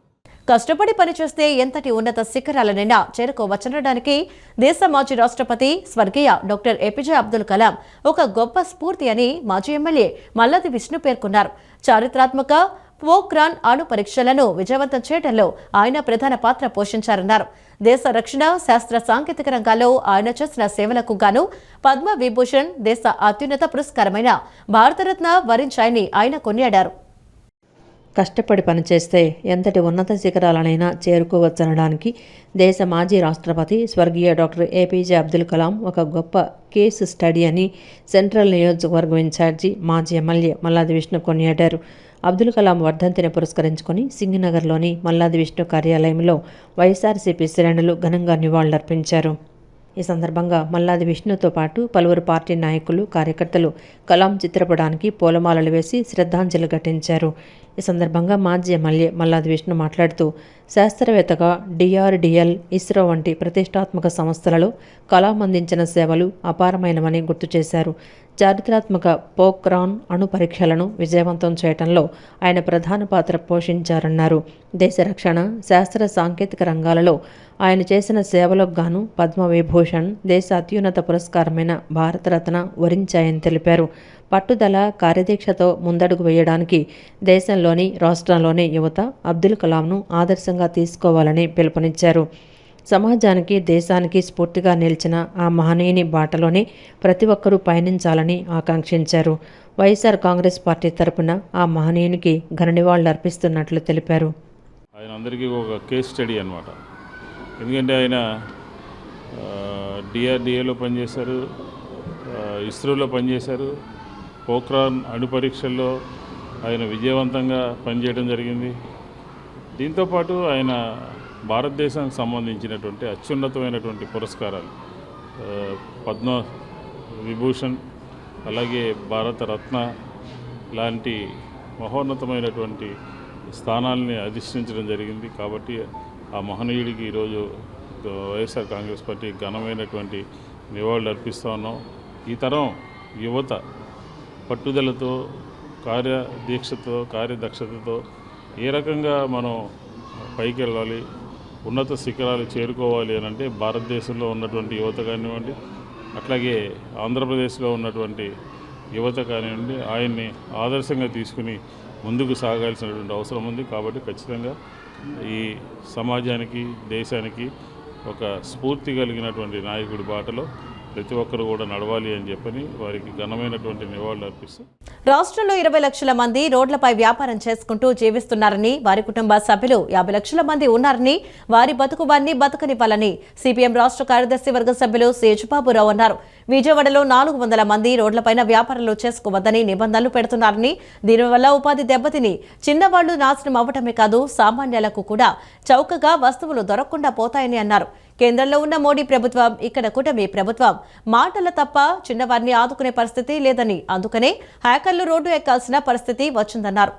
కష్టపడి పనిచేస్తే ఎంతటి ఉన్నత శిఖరాలనైనా చేరుకోవచ్చనడానికి దేశ మాజీ రాష్ట్రపతి స్వర్గీయ డాక్టర్ ఏపీజే అబ్దుల్ కలాం ఒక గొప్ప స్ఫూర్తి అని మాజీ ఎమ్మెల్యే మల్లాది విష్ణు పేర్కొన్నారు. చారిత్రాత్మక పోఖ్రాన్ అణు పరీక్షలను విజయవంతం చేయడంలో ఆయన ప్రధాన పాత్ర పోషించారన్నారు. దేశ రక్షణ, శాస్త్ర సాంకేతిక రంగాల్లో ఆయన చేసిన సేవలకు గాను పద్మ విభూషణ్, దేశ అత్యున్నత పురస్కారమైన భారతరత్న వరించాయని ఆయన కొనియాడారు. కష్టపడి పనిచేస్తే ఎంతటి ఉన్నత శిఖరాలనైనా చేరుకోవచ్చనడానికి దేశ మాజీ రాష్ట్రపతి స్వర్గీయ డాక్టర్ ఏపీజే అబ్దుల్ కలాం ఒక గొప్ప కేసు స్టడీ అని సెంట్రల్ నియోజకవర్గం ఇన్ఛార్జి మాజీ ఎమ్మెల్యే మల్లాది విష్ణు కొనియాడారు. అబ్దుల్ కలాం వర్ధంతిని పురస్కరించుకొని సింగనగర్లోని మల్లాది విష్ణు కార్యాలయంలో వైఎస్ఆర్సీపీ శ్రేణులు ఘనంగా నివాళులర్పించారు. ఈ సందర్భంగా మల్లాది విష్ణుతో పాటు పలువురు పార్టీ నాయకులు, కార్యకర్తలు కలాం చిత్రపటానికి పూలమాలలు వేసి శ్రద్ధాంజలి ఘటించారు. ఈ సందర్భంగా మాజీ ఎమ్మెల్యే మల్లాది విష్ణు మాట్లాడుతూ శాస్త్రవేత్తగా డిఆర్డిఎల్, ఇస్రో వంటి ప్రతిష్టాత్మక సంస్థలలో కలాం అందించిన సేవలు అపారమైనవని గుర్తు చేశారు. చారిత్రాత్మక పోఖ్రాన్ అణు పరీక్షలను విజయవంతం చేయడంలో ఆయన ప్రధాన పాత్ర పోషించారన్నారు. దేశ రక్షణ, శాస్త్ర సాంకేతిక రంగాలలో ఆయన చేసిన సేవలకు గాను పద్మ విభూషణ్, దేశ అత్యున్నత పురస్కారమైన భారతరత్న వరించాయని తెలిపారు. పట్టుదల కార్యదీక్షతో ముందడుగు వేయడానికి దేశంలోని రాష్ట్రంలోని యువత అబ్దుల్ కలాంను ఆదర్శంగా తీసుకోవాలని పిలుపునిచ్చారు. సమాజానికి దేశానికి స్ఫూర్తిగా నిలిచిన ఆ మహనీయుని బాటలోనే ప్రతి ఒక్కరూ పయనించాలని ఆకాంక్షించారు. వైఎస్ఆర్ కాంగ్రెస్ పార్టీ తరపున ఆ మహనీయునికి ఘన నివాళులు అర్పిస్తున్నట్లు తెలిపారు. ఆయన అందరికీ ఒక కేస్ స్టడీ అన్నమాట. ఎందుకంటే ఆయన డిఆర్డిఏలో పనిచేశారు, ఇస్రోలో పనిచేశారు, పోఖ్రాన్ అణు పరీక్షల్లో ఆయన విజయవంతంగా పనిచేయడం జరిగింది. దీంతోపాటు ఆయన భారతదేశానికి సంబంధించినటువంటి అత్యున్నతమైనటువంటి పురస్కారాలు పద్మ విభూషణ్, అలాగే భారతరత్న లాంటి మహోన్నతమైనటువంటి స్థానాల్ని అధిష్ఠించడం జరిగింది. కాబట్టి ఆ మహనీయుడికి ఈరోజు వైఎస్ఆర్ కాంగ్రెస్ పార్టీ ఘనమైనటువంటి నివాళులు అర్పిస్తూ ఉన్నాం. ఈ తరం యువత పట్టుదలతో, కార్యదీక్షతో, కార్యదక్షతతో ఏ రకంగా మనం పైకి వెళ్ళాలి, ఉన్నత శిఖరాలు చేరుకోవాలి అని అంటే భారతదేశంలో ఉన్నటువంటి యువత కానివ్వండి, అట్లాగే ఆంధ్రప్రదేశ్లో ఉన్నటువంటి యువత కానివ్వండి, ఆయన్ని ఆదర్శంగా తీసుకుని ముందుకు సాగాల్సినటువంటి అవసరం ఉంది. కాబట్టి ఖచ్చితంగా ఈ సమాజానికి, దేశానికి ఒక స్ఫూర్తి కలిగినటువంటి నాయకుడి బాటలో ప్రతి ఒక్కరు కూడా నడవాలి అని చెప్పని వారికి ఘనమైనటువంటి నివాళులు అర్పిస్తూ, రాష్ట్రంలో 20 లక్షల మంది రోడ్లపై వ్యాపారం చేసుకుంటూ జీవిస్తున్నారని, వారి కుటుంబ సభ్యులు 50 లక్షల మంది ఉన్నారని, వారి బతుకువాన్ని బతకనివ్వాలని సిపిఎం రాష్ట్ర కార్యదర్శి వర్గ సభ్యులు సేజుబాబురావు అన్నారు. విజయవాడలో 400 మంది రోడ్లపైన వ్యాపారాలు చేసుకోవద్దని నిబంధనలు పెడుతున్నారని, దీనివల్ల ఉపాధి దెబ్బతిని చిన్నవాళ్లు నాశనం అవ్వటమే కాదు, సామాన్యులకు కూడా చౌకగా వస్తువులు దొరకకుండా పోతాయని అన్నారు. కేంద్రంలో ఉన్న మోడీ ప్రభుత్వం, ఇక్కడ కూటమి ప్రభుత్వం మాటల తప్ప చిన్నవారిని ఆదుకునే పరిస్థితి లేదని, అందుకనే హ్యాకర్లు రోడ్డు ఎక్కాల్సిన పరిస్థితి వచ్చిందన్నారు.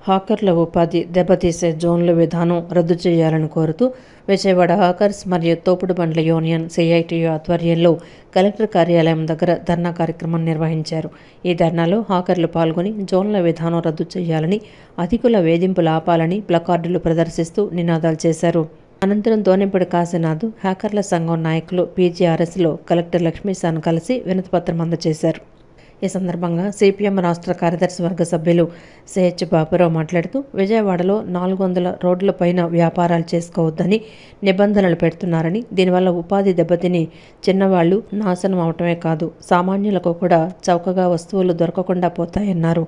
హాకర్ల ఉపాధి దెబ్బతీసే జోన్ల విధానం రద్దు చేయాలని కోరుతూ విజయవాడ హాకర్స్ మరియు తోపుడు బండ్ల యూనియన్ సిఐటియు ఆధ్వర్యంలో కలెక్టర్ కార్యాలయం దగ్గర ధర్నా కార్యక్రమం నిర్వహించారు. ఈ ధర్నాలో హాకర్లు పాల్గొని జోన్ల విధానం రద్దు చేయాలని, అధికుల వేధింపులు ఆపాలని ప్లకార్డులు ప్రదర్శిస్తూ నినాదాలు చేశారు. అనంతరం దోనెంపూడి కాశీనాథ్, హ్యాకర్ల సంఘం నాయకులు పీజీఆర్ఎస్లో కలెక్టర్ లక్ష్మీశాన్ కలిసి వినతిపత్రం అందజేశారు. ఈ సందర్భంగా సిపిఎం రాష్ట్ర కార్యదర్శి వర్గ సభ్యులు సిహెచ్ బాబురావు మాట్లాడుతూ, విజయవాడలో 400 రోడ్లపైన వ్యాపారాలు చేసుకోవద్దని నిబంధనలు పెడుతున్నారని, దీనివల్ల ఉపాధి దెబ్బతిని చిన్నవాళ్లు నాశనం అవటమే కాదు, సామాన్యులకు కూడా చౌకగా వస్తువులు దొరకకుండా పోతాయన్నారు.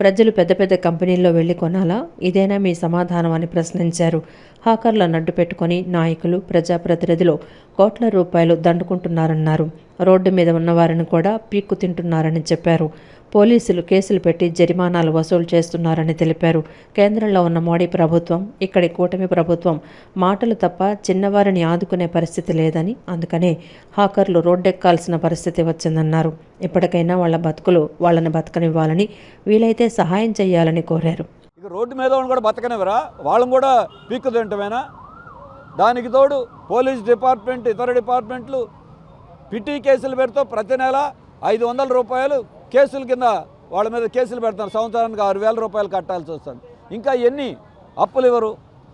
ప్రజలు పెద్ద పెద్ద కంపెనీల్లో వెళ్లి కొనాలా? ఇదేనా మీ సమాధానం అని ప్రశ్నించారు. హాకర్ల నడ్డు పెట్టుకుని నాయకులు, ప్రజాప్రతినిధులు కోట్ల రూపాయలు దండుకుంటున్నారన్నారు. రోడ్డు మీద ఉన్నవారిని కూడా పీక్కు తింటున్నారని చెప్పారు. పోలీసులు కేసులు పెట్టి జరిమానాలు వసూలు చేస్తున్నారని తెలిపారు. కేంద్రంలో ఉన్న మోడీ ప్రభుత్వం, ఇక్కడి కూటమి ప్రభుత్వం మాటలు తప్ప చిన్నవారిని ఆదుకునే పరిస్థితి లేదని, అందుకనే హాకర్లు రోడ్డెక్కాల్సిన పరిస్థితి వచ్చిందన్నారు. ఇప్పటికైనా వాళ్ళ బతుకులు వాళ్ళని బతకనివ్వాలని, వీలైతే సహాయం చేయాలని కోరారు. ఇక రోడ్డు మీద కూడా బతకనివ్వరా? వాళ్ళని కూడా పీక్కు తింటమేనా? దానికి తోడు పోలీస్ డిపార్ట్మెంట్, ఇతర డిపార్ట్మెంట్లు పిటి కేసులు పెడుతూ ప్రతి నెల 500 రూపాయలు కేసుల కింద వాళ్ళ మీద కేసులు పెడతారు. సంవత్సరానికి 6,000 రూపాయలు కట్టాల్సి వస్తుంది. ఇంకా ఎన్ని అప్పులు ఇవ్వరు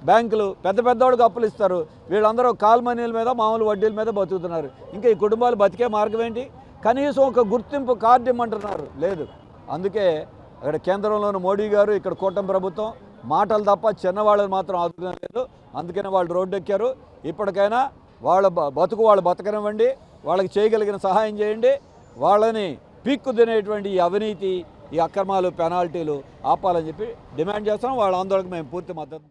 బ్యాంకులు, పెద్ద పెద్దవాడికి అప్పులు ఇస్తారు. వీళ్ళందరూ కాల్మనీల మీద, మామూలు వడ్డీల మీద బతుకుతున్నారు. ఇంకా ఈ కుటుంబాలు బతికే మార్గం ఏంటి? కనీసం ఒక గుర్తింపు కార్డు ఇమ్మంటున్నారు, లేదు. అందుకే అక్కడ కేంద్రంలోని మోడీ గారు, ఇక్కడ కూటమి ప్రభుత్వం మాటలు తప్ప చిన్నవాళ్ళని మాత్రం ఆదుకోలేదు. అందుకనే వాళ్ళు రోడ్డు ఎక్కారు. ఇప్పటికైనా వాళ్ళ బతుకు వాళ్ళు బతకనివ్వండి, వాళ్ళకి చేయగలిగిన సహాయం చేయండి. వాళ్ళని పీక్కు తినేటువంటి ఈ అవినీతి, ఈ అక్రమాలు, పెనాల్టీలు ఆపాలని చెప్పి డిమాండ్ చేస్తాం. వాళ్ళ ఆందోళనకు మేము పూర్తి మద్దతు.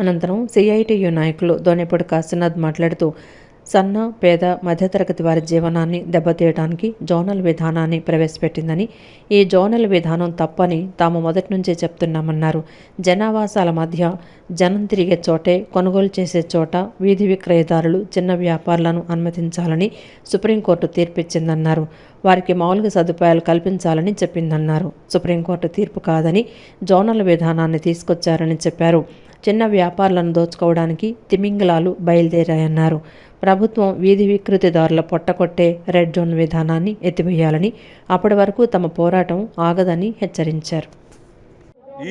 అనంతరం సిఐటియు నాయకులు దోనెపూడి కాశీనాథ్ మాట్లాడుతూ, సన్న, పేద, మధ్యతరగతి వారి జీవనాన్ని దెబ్బతీయడానికి జోనల్ విధానాన్ని ప్రవేశపెట్టిందని, ఈ జోనల్ విధానం తప్పని తాము మొదటి నుంచే చెప్తున్నామన్నారు. జనావాసాల మధ్య జనం తిరిగే చోటే కొనుగోలు చేసే చోట వీధి విక్రయదారులు, చిన్న వ్యాపారులను అనుమతించాలని సుప్రీంకోర్టు తీర్పిచ్చిందన్నారు. వారికి మౌలిక సదుపాయాలు కల్పించాలని చెప్పిందన్నారు. సుప్రీంకోర్టు తీర్పు కాదని జోనల్ విధానాన్ని తీసుకొచ్చారని చెప్పారు. చిన్న వ్యాపారులను దోచుకోవడానికి తిమింగలాలు బయలుదేరాయన్నారు. ప్రభుత్వం వీధి విక్రయదారుల పొట్టకొట్టే రెడ్ జోన్ విధానాన్ని ఎత్తివేయాలని, అప్పటి వరకు తమ పోరాటం ఆగదని హెచ్చరించారు.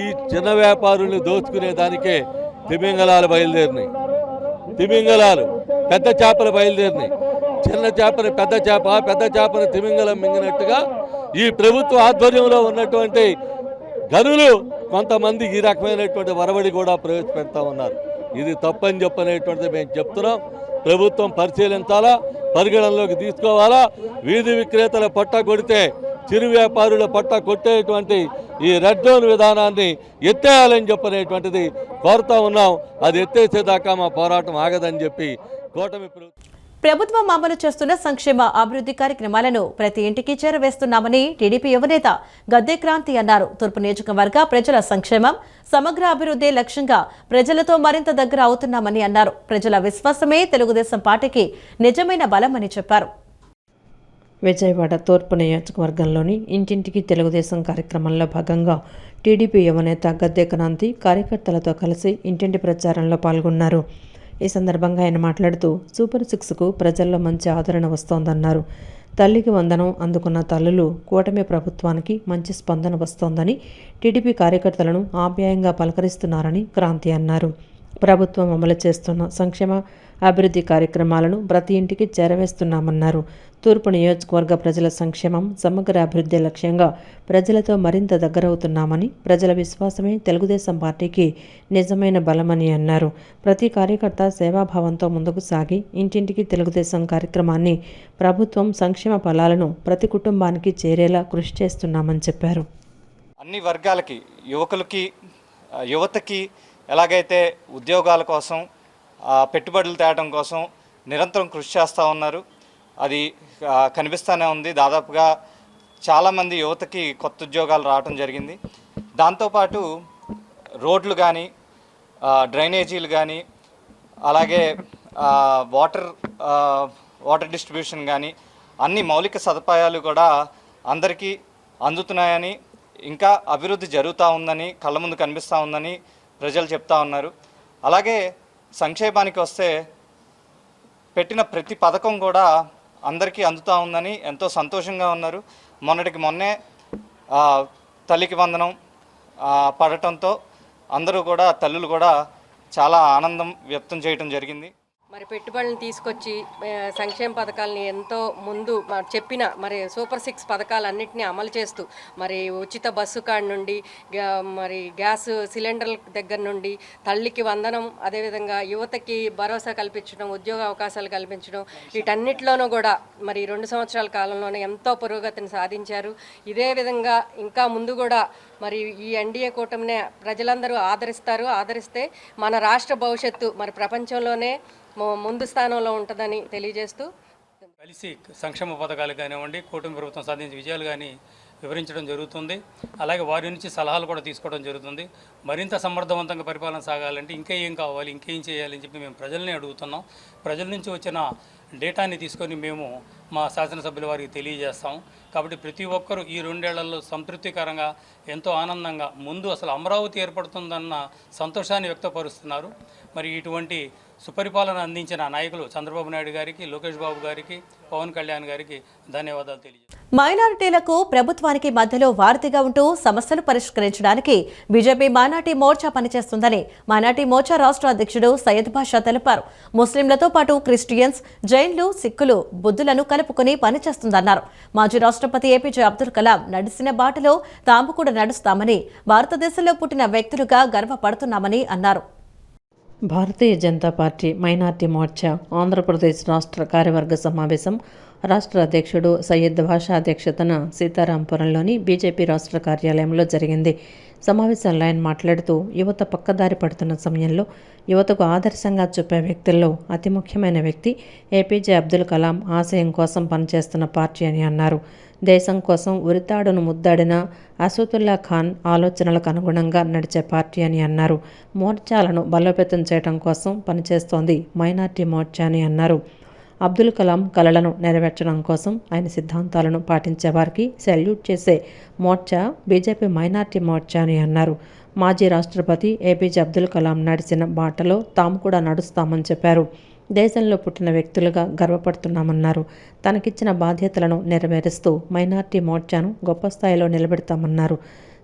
ఈ చిన్న వ్యాపారుల్ని దోచుకునే దానికే తిమింగలాలు బయలుదేరినాయి. తిమింగలాలు పెద్ద చేపలు బయలుదేరినాయి. చిన్న చేపని పెద్ద చేప, పెద్ద చేపని తిమింగలం మింగినట్టుగా ఈ ప్రభుత్వ ఆధ్వర్యంలో ఉన్నటువంటి గనులు కొంతమంది ఈ రకమైనటువంటి వరవడి కూడా ప్రవేశపెడతా ఉన్నారు. ఇది తప్పని చెప్పనేటువంటిది మేము చెప్తున్నాం. ప్రభుత్వం పరిశీలించాలా, పరిగణనలోకి తీసుకోవాలా. వీధి విక్రేతల పట్ట కొడితే చిరు వ్యాపారుల పట్ట కొట్టేటువంటి ఈ రెడ్ జోన్ విధానాన్ని ఎత్తేయాలని చెప్పనేటువంటిది కోరుతా ఉన్నాం. అది ఎత్తేసేదాకా మా పోరాటం ఆగదని చెప్పి కూటమి ప్రభుత్వం అమలు చేస్తున్న సంక్షేమ అభివృద్ధి కార్యక్రమాలను ప్రతి ఇంటికి చేరవేస్తున్నామని టీడీపీ యువనేత గద్దె క్రాంతి అన్నారు. తూర్పు నియోజకవర్గ ప్రజల సంక్షేమం, సమగ్ర అభివృద్ధి లక్ష్యంగా ప్రజలతో మరింత దగ్గర అవుతున్నామని అన్నారు. ప్రజల విశ్వాసమే తెలుగుదేశం పార్టీకి నిజమైన బలమని చెప్పారు. విజయవాడ తూర్పు నియోజకవర్గంలోని ఇంటింటికి తెలుగుదేశం కార్యక్రమంలో భాగంగా టీడీపీ యువనేత గద్దె క్రాంతి కార్యకర్తలతో కలిసి ఇంటింటి ప్రచారంలో పాల్గొన్నారు. ఈ సందర్భంగా ఆయన మాట్లాడుతూ సూపర్ 6కు ప్రజల్లో మంచి ఆదరణ వస్తోందన్నారు. తల్లికి వందనం అందుకున్న తల్లులు కూటమి ప్రభుత్వానికి మంచి స్పందన వస్తోందని, టీడీపీ కార్యకర్తలను ఆప్యాయంగా పలకరిస్తున్నారని క్రాంతి అన్నారు. ప్రభుత్వం అమలు చేస్తున్న సంక్షేమ అభివృద్ధి కార్యక్రమాలను ప్రతి ఇంటికి చేరవేస్తున్నామన్నారు. తూర్పు నియోజకవర్గ ప్రజల సంక్షేమం, సమగ్ర అభివృద్ధి లక్ష్యంగా ప్రజలతో మరింత దగ్గరవుతున్నామని, ప్రజల విశ్వాసమే తెలుగుదేశం పార్టీకి నిజమైన బలమని అన్నారు. ప్రతి కార్యకర్త సేవాభావంతో ముందుకు సాగి ఇంటింటికి తెలుగుదేశం కార్యక్రమాన్ని, ప్రభుత్వం సంక్షేమ ఫలాలను ప్రతి కుటుంబానికి చేరేలా కృషి చేస్తున్నామని చెప్పారు. అన్ని వర్గాలకి, యువతకి ఎలాగైతే ఉద్యోగాల కోసం, పెట్టుబడులు తేవడం కోసం నిరంతరం కృషి చేస్తూ ఉన్నారు. అది కనిపిస్తూనే ఉంది. దాదాపుగా చాలామంది యువతకి కొత్త ఉద్యోగాలు రావడం జరిగింది. దాంతోపాటు రోడ్లు కానీ, డ్రైనేజీలు కానీ, అలాగే వాటర్ డిస్ట్రిబ్యూషన్ కానీ అన్ని మౌలిక సదుపాయాలు కూడా అందరికీ అందుతున్నాయని, ఇంకా అభివృద్ధి జరుగుతూ ఉందని, కళ్ళ ముందు కనిపిస్తూ ఉందని ప్రజలు చెప్తా ఉన్నారు. అలాగే సంక్షేమానికి వస్తే పెట్టిన ప్రతి పథకం కూడా అందరికీ అందుతూ ఉందని ఎంతో సంతోషంగా ఉన్నారు. మొన్నే తల్లికి వందనం పడటంతో అందరూ కూడా, తల్లులు కూడా చాలా ఆనందం వ్యక్తం చేయడం జరిగింది. మరి పెట్టుబడులను తీసుకొచ్చి సంక్షేమ పథకాలని ఎంతో ముందు చెప్పిన మరి సూపర్ 6 పథకాలన్నింటినీ అమలు చేస్తూ మరి ఉచిత బస్సు కాడ నుండి మరి గ్యాస్ సిలిండర్ల దగ్గర నుండి తల్లికి వందనం, అదేవిధంగా యువతకి భరోసా కల్పించడం, ఉద్యోగ అవకాశాలు కల్పించడం, వీటన్నిటిలోనూ కూడా మరి 2 సంవత్సరాల కాలంలోనే ఎంతో పురోగతిని సాధించారు. ఇదే విధంగా ఇంకా ముందు కూడా మరి ఈ ఎన్డీఏ కూటమినే ప్రజలందరూ ఆదరిస్తే మన రాష్ట్ర భవిష్యత్తు మరి ప్రపంచంలోనే ముందు స్థానంలో ఉంటుందని తెలియజేస్తూ, కలిసి సంక్షేమ పథకాలు కానివ్వండి, కూటమి ప్రభుత్వం సాధించిన విజయాలు కానీ వివరించడం జరుగుతుంది. అలాగే వారి నుంచి సలహాలు కూడా తీసుకోవడం జరుగుతుంది. మరింత సమర్థవంతంగా పరిపాలన సాగాలంటే ఇంకా ఏం కావాలి, ఇంకేం చేయాలి అని చెప్పి మేము ప్రజల్ని అడుగుతున్నాం. ప్రజల నుంచి వచ్చిన డేటాని తీసుకొని మేము మా శాసనసభ్యుల వారికి తెలియజేస్తాం. కాబట్టి ప్రతి ఒక్కరూ ఈ 2 ఏళ్లలో సంతృప్తికరంగా, ఎంతో ఆనందంగా, ముందు అసలు అమరావతి ఏర్పడుతుందన్న సంతోషాన్ని వ్యక్తపరుస్తున్నారు. మరి ఇటువంటి సుపరిపాలన అందించిన నాయకులు చంద్రబాబు నాయుడు గారికి, లోకేష్ బాబు గారికి, పవన్ కళ్యాణ్ గారికి ధన్యవాదాలు తెలియజేస్తాను. మైనారిటీలకు ప్రభుత్వానికి మధ్యలో వారధిగా ఉంటూ సమస్యలు పరిష్కరించడానికి బీజేపీ మైనార్టీ మోర్చా పనిచేస్తుందని మైనార్టీ మోర్చా రాష్ట్ర అధ్యక్షుడు సయ్యద్ బాషా తెలిపారు. ముస్లింలతో పాటు క్రిస్టియన్స్, జైన్లు, సిక్కులు, బుద్ధులను కలుపుకుని పనిచేస్తుందన్నారు. మాజీ రాష్ట్రపతి ఏపీజే అబ్దుల్ కలాం నడిచిన బాటలో తాము కూడా నడుస్తామని, భారతదేశంలో పుట్టిన వ్యక్తులుగా గర్వపడుతున్నామని అన్నారు. భారతీయ జనతా పార్టీ మైనార్టీ మోర్చా ఆంధ్రప్రదేశ్ రాష్ట్ర కార్యవర్గ సమావేశం రాష్ట్ర అధ్యక్షుడు సయ్యద్ బాషా అధ్యక్షతన సీతారాంపురంలోని బీజేపీ రాష్ట్ర కార్యాలయంలో జరిగింది. సమావేశంలో ఆయన మాట్లాడుతూ, యువత పక్కదారి పడుతున్న సమయంలో యువతకు ఆదర్శంగా చూపే వ్యక్తుల్లో అతి ముఖ్యమైన వ్యక్తి ఏపీజే అబ్దుల్ కలాం ఆశయం కోసం పనిచేస్తున్న పార్టీ అని అన్నారు. దేశం కోసం ఉరితాడును ముద్దాడిన అసదుల్లా ఖాన్ ఆలోచనలకు అనుగుణంగా నడిచే పార్టీ అని అన్నారు. మోర్చాలను బలోపేతం చేయడం కోసం పనిచేస్తోంది మైనార్టీ మోర్చా అని అన్నారు. అబ్దుల్ కలాం కలలను నెరవేర్చడం కోసం ఆయన సిద్ధాంతాలను పాటించే వారికి సెల్యూట్ చేసే మోర్చా బీజేపీ మైనార్టీ మోర్చా అని అన్నారు. మాజీ రాష్ట్రపతి ఏపీజే అబ్దుల్ కలాం నడిచిన బాటలో తాము కూడా నడుస్తామని చెప్పారు. దేశంలో పుట్టిన వ్యక్తులుగా గర్వపడుతున్నామన్నారు. తనకిచ్చిన బాధ్యతలను నెరవేరుస్తూ మైనార్టీ మోర్చాను గొప్ప స్థాయిలో నిలబెడతామన్నారు.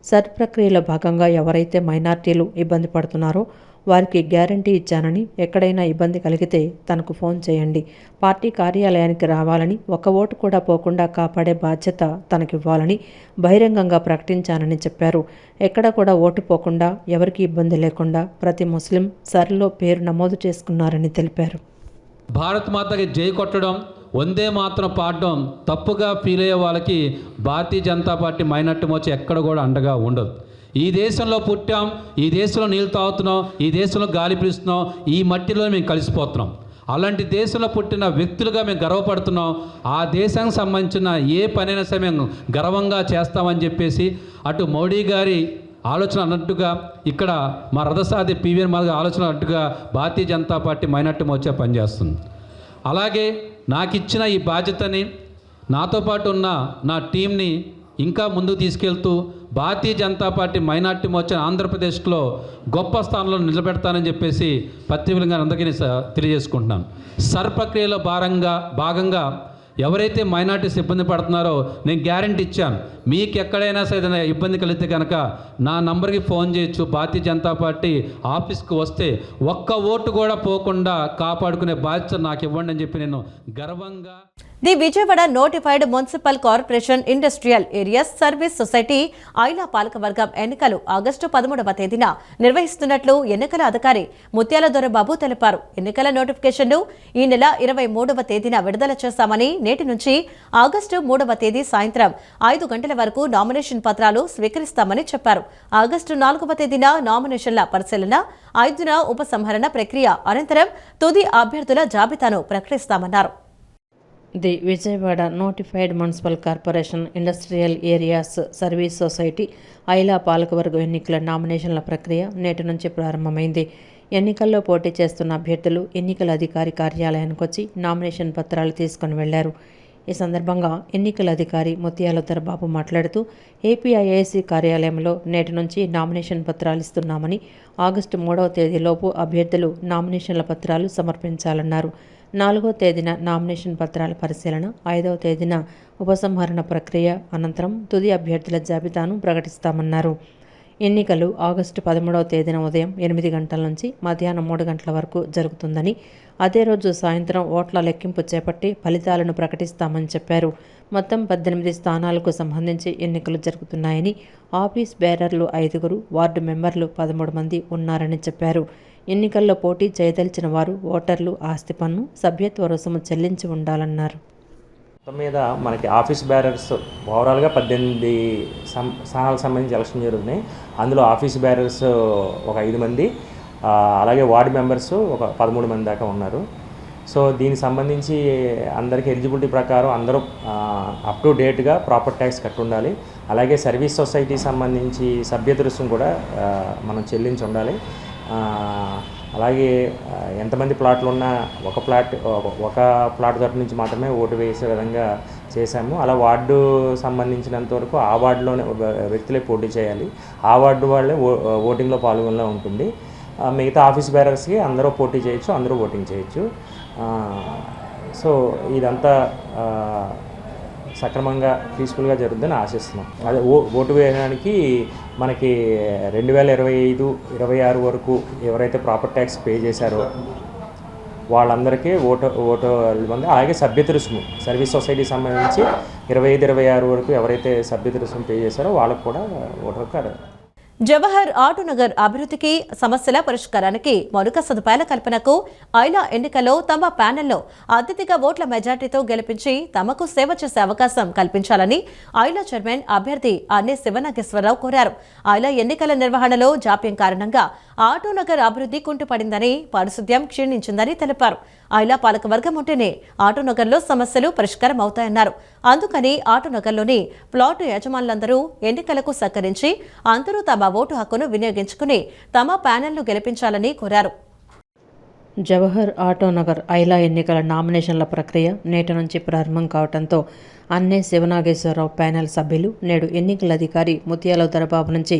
సర్ ప్రక్రియలో భాగంగా ఎవరైతే మైనార్టీలు ఇబ్బంది పడుతున్నారో వారికి గ్యారంటీ ఇచ్చానని, ఎక్కడైనా ఇబ్బంది కలిగితే తనకు ఫోన్ చేయండి, పార్టీ కార్యాలయానికి రావాలని, ఒక్క ఓటు కూడా పోకుండా కాపాడే బాధ్యత తనకివ్వాలని బహిరంగంగా ప్రకటించానని చెప్పారు. ఎక్కడ కూడా ఓటు పోకుండా, ఎవరికి ఇబ్బంది లేకుండా ప్రతి ముస్లిం సర్లో పేరు నమోదు చేసుకున్నారని తెలిపారు. భారత్ మాతకి జై కొట్టడం, వందే మాత్రం పాడడం తప్పుగా ఫీల్ అయ్యే వాళ్ళకి భారతీయ జనతా పార్టీ మైనార్టీ మోర్చా ఎక్కడ కూడా అండగా ఉండదు. ఈ దేశంలో పుట్టాం, ఈ దేశంలో నీళ్ళు తాగుతున్నాం, ఈ దేశంలో గాలి పీలుస్తున్నాం, ఈ మట్టిలో మేము కలిసిపోతున్నాం. అలాంటి దేశంలో పుట్టిన వ్యక్తులుగా మేము గర్వపడుతున్నాం. ఆ దేశానికి సంబంధించిన ఏ పనైనా సరే మేము గర్వంగా చేస్తామని చెప్పేసి అటు మోడీ గారి ఆలోచన అన్నట్టుగా ఇక్కడ మా రథసాది పివిఎన్ మాదిరి ఆలోచన అన్నట్టుగా భారతీయ జనతా పార్టీ మైనార్టీ మోర్చా పనిచేస్తుంది. అలాగే నాకు ఇచ్చిన ఈ బాధ్యతని, నాతో పాటు ఉన్న నా టీంని ఇంకా ముందుకు తీసుకెళ్తూ భారతీయ జనతా పార్టీ మైనార్టీ మోర్చా ఆంధ్రప్రదేశ్లో గొప్ప స్థానంలో నిలబెడతానని చెప్పేసి పత్రికలుగా అందరికీ తెలియజేసుకుంటున్నాను. సర్ ప్రక్రియలో భాగంగా ఎవరైతే మైనార్టీస్ ఇబ్బంది పడుతున్నారో నేను గ్యారంటీ ఇచ్చాను, మీకు ఎక్కడైనా సరే ఏదైనా ఇబ్బంది కలిగితే కనుక నా నంబర్కి ఫోన్ చేయొచ్చు. భారతీయ జనతా పార్టీ ఆఫీస్కి వస్తే ఒక్క ఓటు కూడా పోకుండా కాపాడుకునే బాధ్యత నాకు ఇవ్వండి అని చెప్పి నేను గర్వంగా. The Vijayawada notified municipal corporation industrial areas service society ఐలా పాలకవర్గం ఎన్నికలు ఆగస్టు 13వ తేదీన నిర్వహిస్తున్నట్లు ఎన్నికల అధికారి ముత్యాల దొరబాబు తెలిపారు. ఎన్నికల నోటిఫికేషన్ను ఈ నెల 23వ తేదీన విడుదల చేశామని, నేటి నుంచి ఆగస్టు 3వ తేదీ సాయంత్రం 5 గంటల వరకు నామినేషన్ పత్రాలు స్వీకరిస్తామని చెప్పారు. ఆగస్టు 4వ తేదీన నామినేషన్ల పరిశీలన, 5న ఉపసంహరణ ప్రక్రియ అనంతరం తుది అభ్యర్థుల జాబితాను ప్రకటిస్తామన్నారు. The Vijayawada notified municipal corporation industrial areas service society ఐలా పాలకవర్గం ఎన్నికల నామినేషన్ల ప్రక్రియ నేటి నుంచి ప్రారంభమైంది. ఎన్నికల్లో పోటీ చేస్తున్న అభ్యర్థులు ఎన్నికల అధికారి కార్యాలయానికి వచ్చి నామినేషన్ పత్రాలు తీసుకుని వెళ్లారు. ఈ సందర్భంగా ఎన్నికల అధికారి ముత్యాల దొరబాబు మాట్లాడుతూ ఏపీఐఐసి కార్యాలయంలో నేటి నుంచి నామినేషన్ పత్రాలు ఇస్తున్నామని, ఆగస్టు 3వ తేదీలోపు అభ్యర్థులు నామినేషన్ల పత్రాలు సమర్పించాలన్నారు. 4వ తేదీన నామినేషన్ పత్రాల పరిశీలన, 5వ తేదీన ఉపసంహరణ ప్రక్రియ అనంతరం తుది అభ్యర్థుల జాబితాను ప్రకటిస్తామన్నారు. ఎన్నికలు ఆగస్టు 13వ తేదీన ఉదయం 8 గంటల నుంచి మధ్యాహ్నం 3 గంటల వరకు జరుగుతుందని, అదే రోజు సాయంత్రం ఓట్ల లెక్కింపు చేపట్టి ఫలితాలను ప్రకటిస్తామని చెప్పారు. మొత్తం 18 స్థానాలకు సంబంధించి ఎన్నికలు జరుగుతున్నాయని, ఆఫీస్ బేరర్లు 5, వార్డు మెంబర్లు 13 మంది ఉన్నారని చెప్పారు. ఎన్నికల్లో పోటీ చేయదలిచిన వారు ఓటర్లు ఆస్తి పన్ను, సభ్యత్వ రుసుము చెల్లించి ఉండాలన్నారు. మొత్తం మీద మనకి ఆఫీస్ బ్యారర్స్ ఓవరాల్గా 18 స్థానాలకు సంబంధించి ఎలక్షన్ జరుగుతున్నాయి. అందులో ఆఫీస్ బ్యారర్స్ ఒక 5 మంది, అలాగే వార్డు మెంబర్స్ ఒక 13 మంది దాకా ఉన్నారు. సో దీనికి సంబంధించి అందరికీ ఎలిజిబిలిటీ ప్రకారం అందరూ అప్ టు డేట్గా ప్రాపర్ ట్యాక్స్ కట్టి ఉండాలి. అలాగే సర్వీస్ సొసైటీ సంబంధించి సభ్యత రుసుము కూడా మనం చెల్లించి ఉండాలి. అలాగే ఎంతమంది ప్లాట్లు ఉన్నా ఒక ప్లాట్ తరపు నుంచి మాత్రమే ఓటు వేసే విధంగా చేశాము. అలా వార్డు సంబంధించినంత వరకు ఆ వార్డులోనే వ్యక్తులే పోటీ చేయాలి. ఆ వార్డు వాళ్ళే ఓటింగ్లో పాల్గొనేలా ఉంటుంది. మిగతా ఆఫీస్ బేరర్స్కి అందరూ పోటీ చేయొచ్చు, అందరూ ఓటింగ్ చేయొచ్చు. సో ఇదంతా సక్రమంగా పీస్ఫుల్గా జరుగుతుందని ఆశిస్తున్నాం. అదే ఓటు వేయడానికి మనకి 2025-26 వరకు ఎవరైతే ప్రాపర్ ట్యాక్స్ పే చేశారో వాళ్ళందరికీ ఓటు మంది, అలాగే సభ్యత రుసుము సర్వీస్ సొసైటీ సంబంధించి 25-26 వరకు ఎవరైతే సభ్యత రుసుము పే చేశారో వాళ్ళకు కూడా ఓటర్. జవహర్ ఆటోనగర్ అభివృద్ధికి, సమస్యల పరిష్కారానికి, మౌలిక సదుపాయాల కల్పనకు ఐలా ఎన్నికల్లో తమ ప్యానెల్లో అత్యధిక ఓట్ల మెజార్టీతో గెలిపించి తమకు సేవ చేసే అవకాశం కల్పించాలని ఐలా చైర్మన్ అభ్యర్థి అన్నే శివనాగేశ్వరరావు కోరారు. ఐలా ఎన్నికల నిర్వహణలో జాప్యం కారణంగా ఆటోనగర్ అభివృద్ధి కుంటుపడిందని, పారిశుద్ధ్యం క్షీణించిందని తెలిపారు. ఐలా పాలకవర్గం ఉంటేనే ఆటోనగర్లో సమస్యలు పరిష్కారం అవుతాయన్నారు. అందుకని ఆటోనగర్లోని ప్లాటు యజమానులందరూ ఎన్నికలకు సహకరించి అందరూ తమ ఓటు హక్కును వినియోగించుకుని తమ ప్యానెల్ను గెలిపించాలని కోరారు. జవహర్ ఆటోనగర్ ఐలా ఎన్నికల నామినేషన్ల ప్రక్రియ నేటి నుంచి ప్రారంభం కావడంతో అన్నే శివనాగేశ్వరరావు ప్యానెల్ సభ్యులు నేడు ఎన్నికల అధికారి ముత్యాల దొరబాబు నుంచి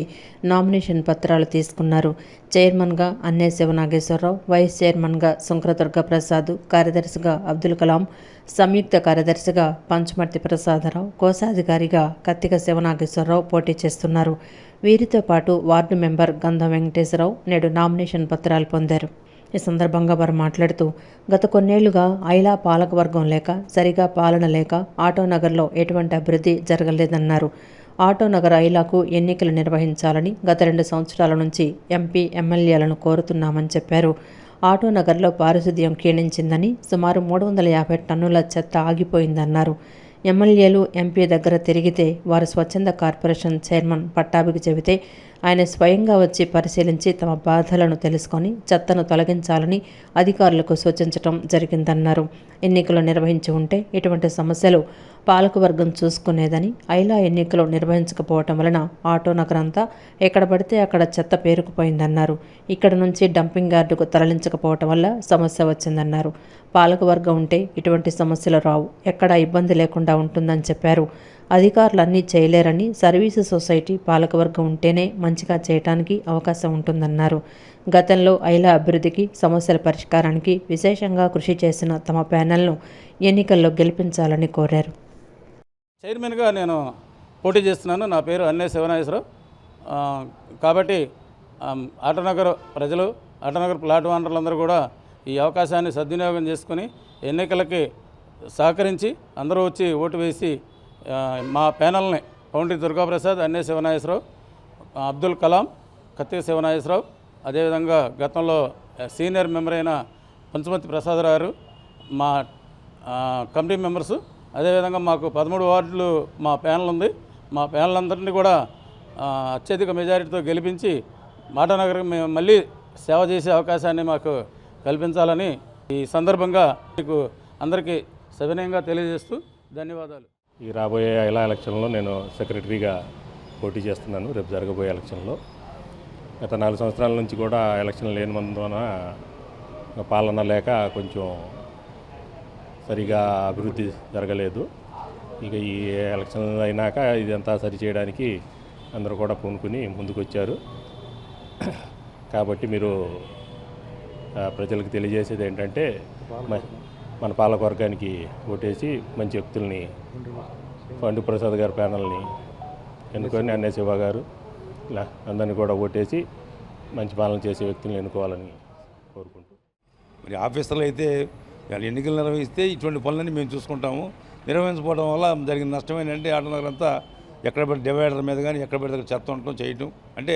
నామినేషన్ పత్రాలు తీసుకున్నారు. చైర్మన్గా అన్నే శివనాగేశ్వరరావు, వైస్ చైర్మన్గా శుంకరదుర్గ ప్రసాద్, కార్యదర్శిగా అబ్దుల్ కలాం, సంయుక్త కార్యదర్శిగా పంచమర్తి ప్రసాదరావు, కోశాధికారిగా కత్తిక శివనాగేశ్వరరావు పోటీ చేస్తున్నారు. వీరితో పాటు వార్డు మెంబర్ గంధం వెంకటేశ్వరరావు నేడు నామినేషన్ పత్రాలు పొందారు. ఈ సందర్భంగా వారు మాట్లాడుతూ గత కొన్నేళ్లుగా ఐలా పాలకవర్గం లేక, సరిగా పాలన లేక ఆటోనగర్లో ఎటువంటి అభివృద్ధి జరగలేదన్నారు. ఆటోనగర్ ఐలాకు ఎన్నికలు నిర్వహించాలని గత 2 సంవత్సరాల నుంచి ఎంపీ, ఎమ్మెల్యేలను కోరుతున్నామని చెప్పారు. ఆటోనగర్లో పారిశుద్ధ్యం క్షీణించిందని, సుమారు 350 టన్నుల చెత్త ఆగిపోయిందన్నారు. ఎమ్మెల్యేలు, ఎంపీ దగ్గర తిరిగితే వారు స్వచ్ఛంద కార్పొరేషన్ చైర్మన్ పట్టాభికి చెబితే ఆయన స్వయంగా వచ్చి పరిశీలించి తమ బాధలను తెలుసుకొని చెత్తను తొలగించాలని అధికారులకు సూచించడం జరిగిందన్నారు. ఎన్నికలు నిర్వహించి ఉంటే ఇటువంటి సమస్యలు పాలకవర్గం చూసుకునేదని, ఐలా ఎన్నికలు నిర్వహించకపోవటం వలన ఆటోనగర్ అంతా ఎక్కడ పడితే అక్కడ చెత్త పేరుకుపోయిందన్నారు. ఇక్కడ నుంచి డంపింగ్ యార్డుకు తరలించకపోవటం వల్ల సమస్య వచ్చిందన్నారు. పాలకవర్గం ఉంటే ఇటువంటి సమస్యలు రావు, ఎక్కడా ఇబ్బంది లేకుండా ఉంటుందని చెప్పారు. అధికారులు అన్నీ చేయలేరని, సర్వీసు సొసైటీ పాలకవర్గం ఉంటేనే మంచిగా చేయటానికి అవకాశం ఉంటుందన్నారు. గతంలో ఐలా అభివృద్ధికి, సమస్యల పరిష్కారానికి విశేషంగా కృషి చేసిన తమ ప్యానెల్ను ఎన్నికల్లో గెలిపించాలని కోరారు. చైర్మన్గా నేను పోటీ చేస్తున్నాను. నా పేరు అన్నే శివనాగేశ్వరరావు. కాబట్టి ఆటోనగర్ ప్రజలు, ఆటోనగర్ ప్లాట్ ఓనర్లందరూ కూడా ఈ అవకాశాన్ని సద్వినియోగం చేసుకుని ఎన్నికలకి సహకరించి అందరూ వచ్చి ఓటు వేసి మా ప్యానల్ని పౌండ్రి దుర్గాప్రసాద్, అన్నే శివనాగేశ్వరరావు, అబ్దుల్ కలాం, కత్తి శివనాగేశ్వరరావు, అదేవిధంగా గతంలో సీనియర్ మెంబర్ అయిన పంచమతి ప్రసాదరావు గారు, మా కమిటీ మెంబర్సు, అదేవిధంగా మాకు 13 వార్డులు మా ప్యానల్ ఉంది. మా ప్యానల్ అందరినీ కూడా అత్యధిక మెజారిటీతో గెలిపించి ఆటోనగర్కి మేము మళ్ళీ సేవ చేసే అవకాశాన్ని మాకు కల్పించాలని ఈ సందర్భంగా మీకు అందరికీ సవినయంగా తెలియజేస్తూ ధన్యవాదాలు. ఈ రాబోయే ఐలా ఎలక్షన్లో నేను సెక్రటరీగా పోటీ చేస్తున్నాను. రేపు జరగబోయే ఎలక్షన్లో గత 4 సంవత్సరాల నుంచి కూడా ఎలక్షన్ లేనందువలన పాలన లేక కొంచెం సరిగా అభివృద్ధి జరగలేదు. ఇక ఈ ఎలక్షన్ అయినాక ఇదంతా సరి చేయడానికి అందరూ కూడా పూనుకుని ముందుకు వచ్చారు. కాబట్టి మీరు ప్రజలకు తెలియజేసేది ఏంటంటే మన పాలకవర్గానికి ఓటేసి మంచి వ్యక్తుల్ని, పండు ప్రసాద్ గారి ప్యానల్ని ఎన్నుకొని అన్నయ్య శివ గారు ఇలా అందరినీ కూడా ఓటేసి మంచి పాలన చేసే వ్యక్తులను ఎన్నుకోవాలని కోరుకుంటూ, మరి ఆఫీసర్లు అయితే ఎన్నికలు నిర్వహిస్తే ఇటువంటి పనులన్నీ మేము చూసుకుంటాము. నిర్వహించకపోవడం వల్ల జరిగిన నష్టం ఏంటంటే ఆటోనగర్ అంతా ఎక్కడ పెట్టి డివైడర్ మీద కానీ ఎక్కడ పెడితే చెత్త ఉండటం చేయటం. అంటే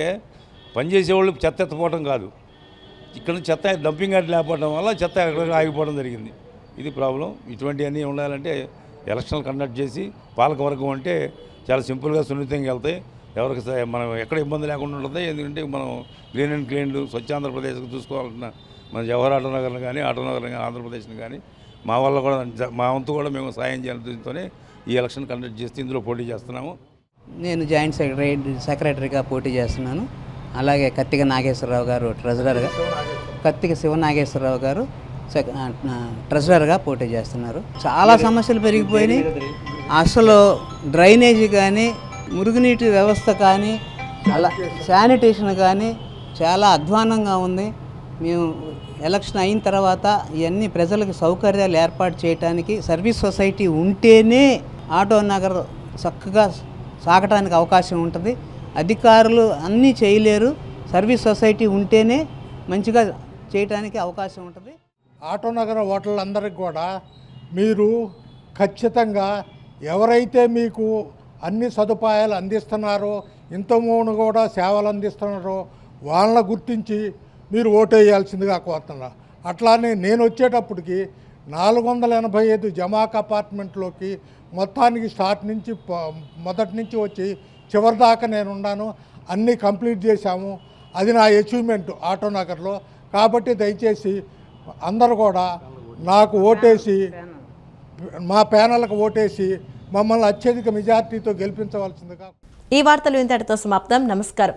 పనిచేసేవాళ్ళు చెత్త ఎత్తపోవడం కాదు, ఇక్కడ చెత్త డంపింగ్ యార్డ్ లేకపోవడం వల్ల చెత్త ఎక్కడ ఆగిపోవడం జరిగింది. ఇది ప్రాబ్లం. ఇటువంటివన్నీ ఉండాలంటే ఎలక్షన్లు కండక్ట్ చేసి పాలకవర్గం అంటే చాలా సింపుల్గా, సున్నితంగా వెళ్తాయి. ఎవరికి మనం ఎక్కడ ఇబ్బంది లేకుండా ఉంటుంది. ఎందుకంటే మనం క్లీన్ అండ్ క్లీన్ స్వచ్ఛ ఆంధ్రప్రదేశ్కి చూసుకోవాలన్న మన జవహర్ ఆటోనగర్ని కానీ, ఆటోనగర్ని కానీ, ఆంధ్రప్రదేశ్ని కానీ మా వల్ల కూడా, మా వంతు కూడా మేము సాయం చేయాలతోనే ఈ ఎలక్షన్ కండక్ట్ చేస్తే ఇందులో పోటీ చేస్తున్నాము. నేను జాయింట్ సెక్రటరీగా పోటీ చేస్తున్నాను. అలాగే కత్తిక నాగేశ్వరరావు గారు ట్రెజరర్గా, కత్తిక శివనాగేశ్వరరావు గారు ట్రెజరర్గా పోటీ చేస్తున్నారు. చాలా సమస్యలు పెరిగిపోయినాయి. అసలు డ్రైనేజీ కానీ, మురుగునీటి వ్యవస్థ కానీ, అలా శానిటేషన్ కానీ చాలా అధ్వానంగా ఉంది. మేము ఎలక్షన్ అయిన తర్వాత ఇవన్నీ ప్రజలకు సౌకర్యాలు ఏర్పాటు చేయడానికి సర్వీస్ సొసైటీ ఉంటేనే ఆటోనగర్ చక్కగా సాగటానికి అవకాశం ఉంటుంది. అధికారులు అన్నీ చేయలేరు. సర్వీస్ సొసైటీ ఉంటేనే మంచిగా చేయడానికి అవకాశం ఉంటుంది. ఆటోనగర్ ఓటర్లందరికీ కూడా మీరు ఖచ్చితంగా ఎవరైతే మీకు అన్ని సదుపాయాలు అందిస్తున్నారో, ఇంతకుముందు కూడా సేవలు అందిస్తున్నారో వాళ్ళని గుర్తించి మీరు ఓటేయాల్సిందిగా కోరుతున్నా. అట్లానే నేను వచ్చేటప్పటికి 485 జమాక్ అపార్ట్మెంట్లోకి మొత్తానికి స్టార్ట్ నుంచి మొదటి నుంచి వచ్చి చివరి దాకా నేను ఉన్నాను. అన్నీ కంప్లీట్ చేశాము. అది నా అచీవ్మెంట్ ఆటోనగర్లో. కాబట్టి దయచేసి అందరూ కూడా నాకు ఓటేసి, మా ప్యానల్కి ఓటేసి మమ్మల్ని అత్యధిక మెజార్టీతో గెలిపించవలసిందిగా. ఈ వార్తలు ఇంతటితో సమాప్తం. నమస్కారం.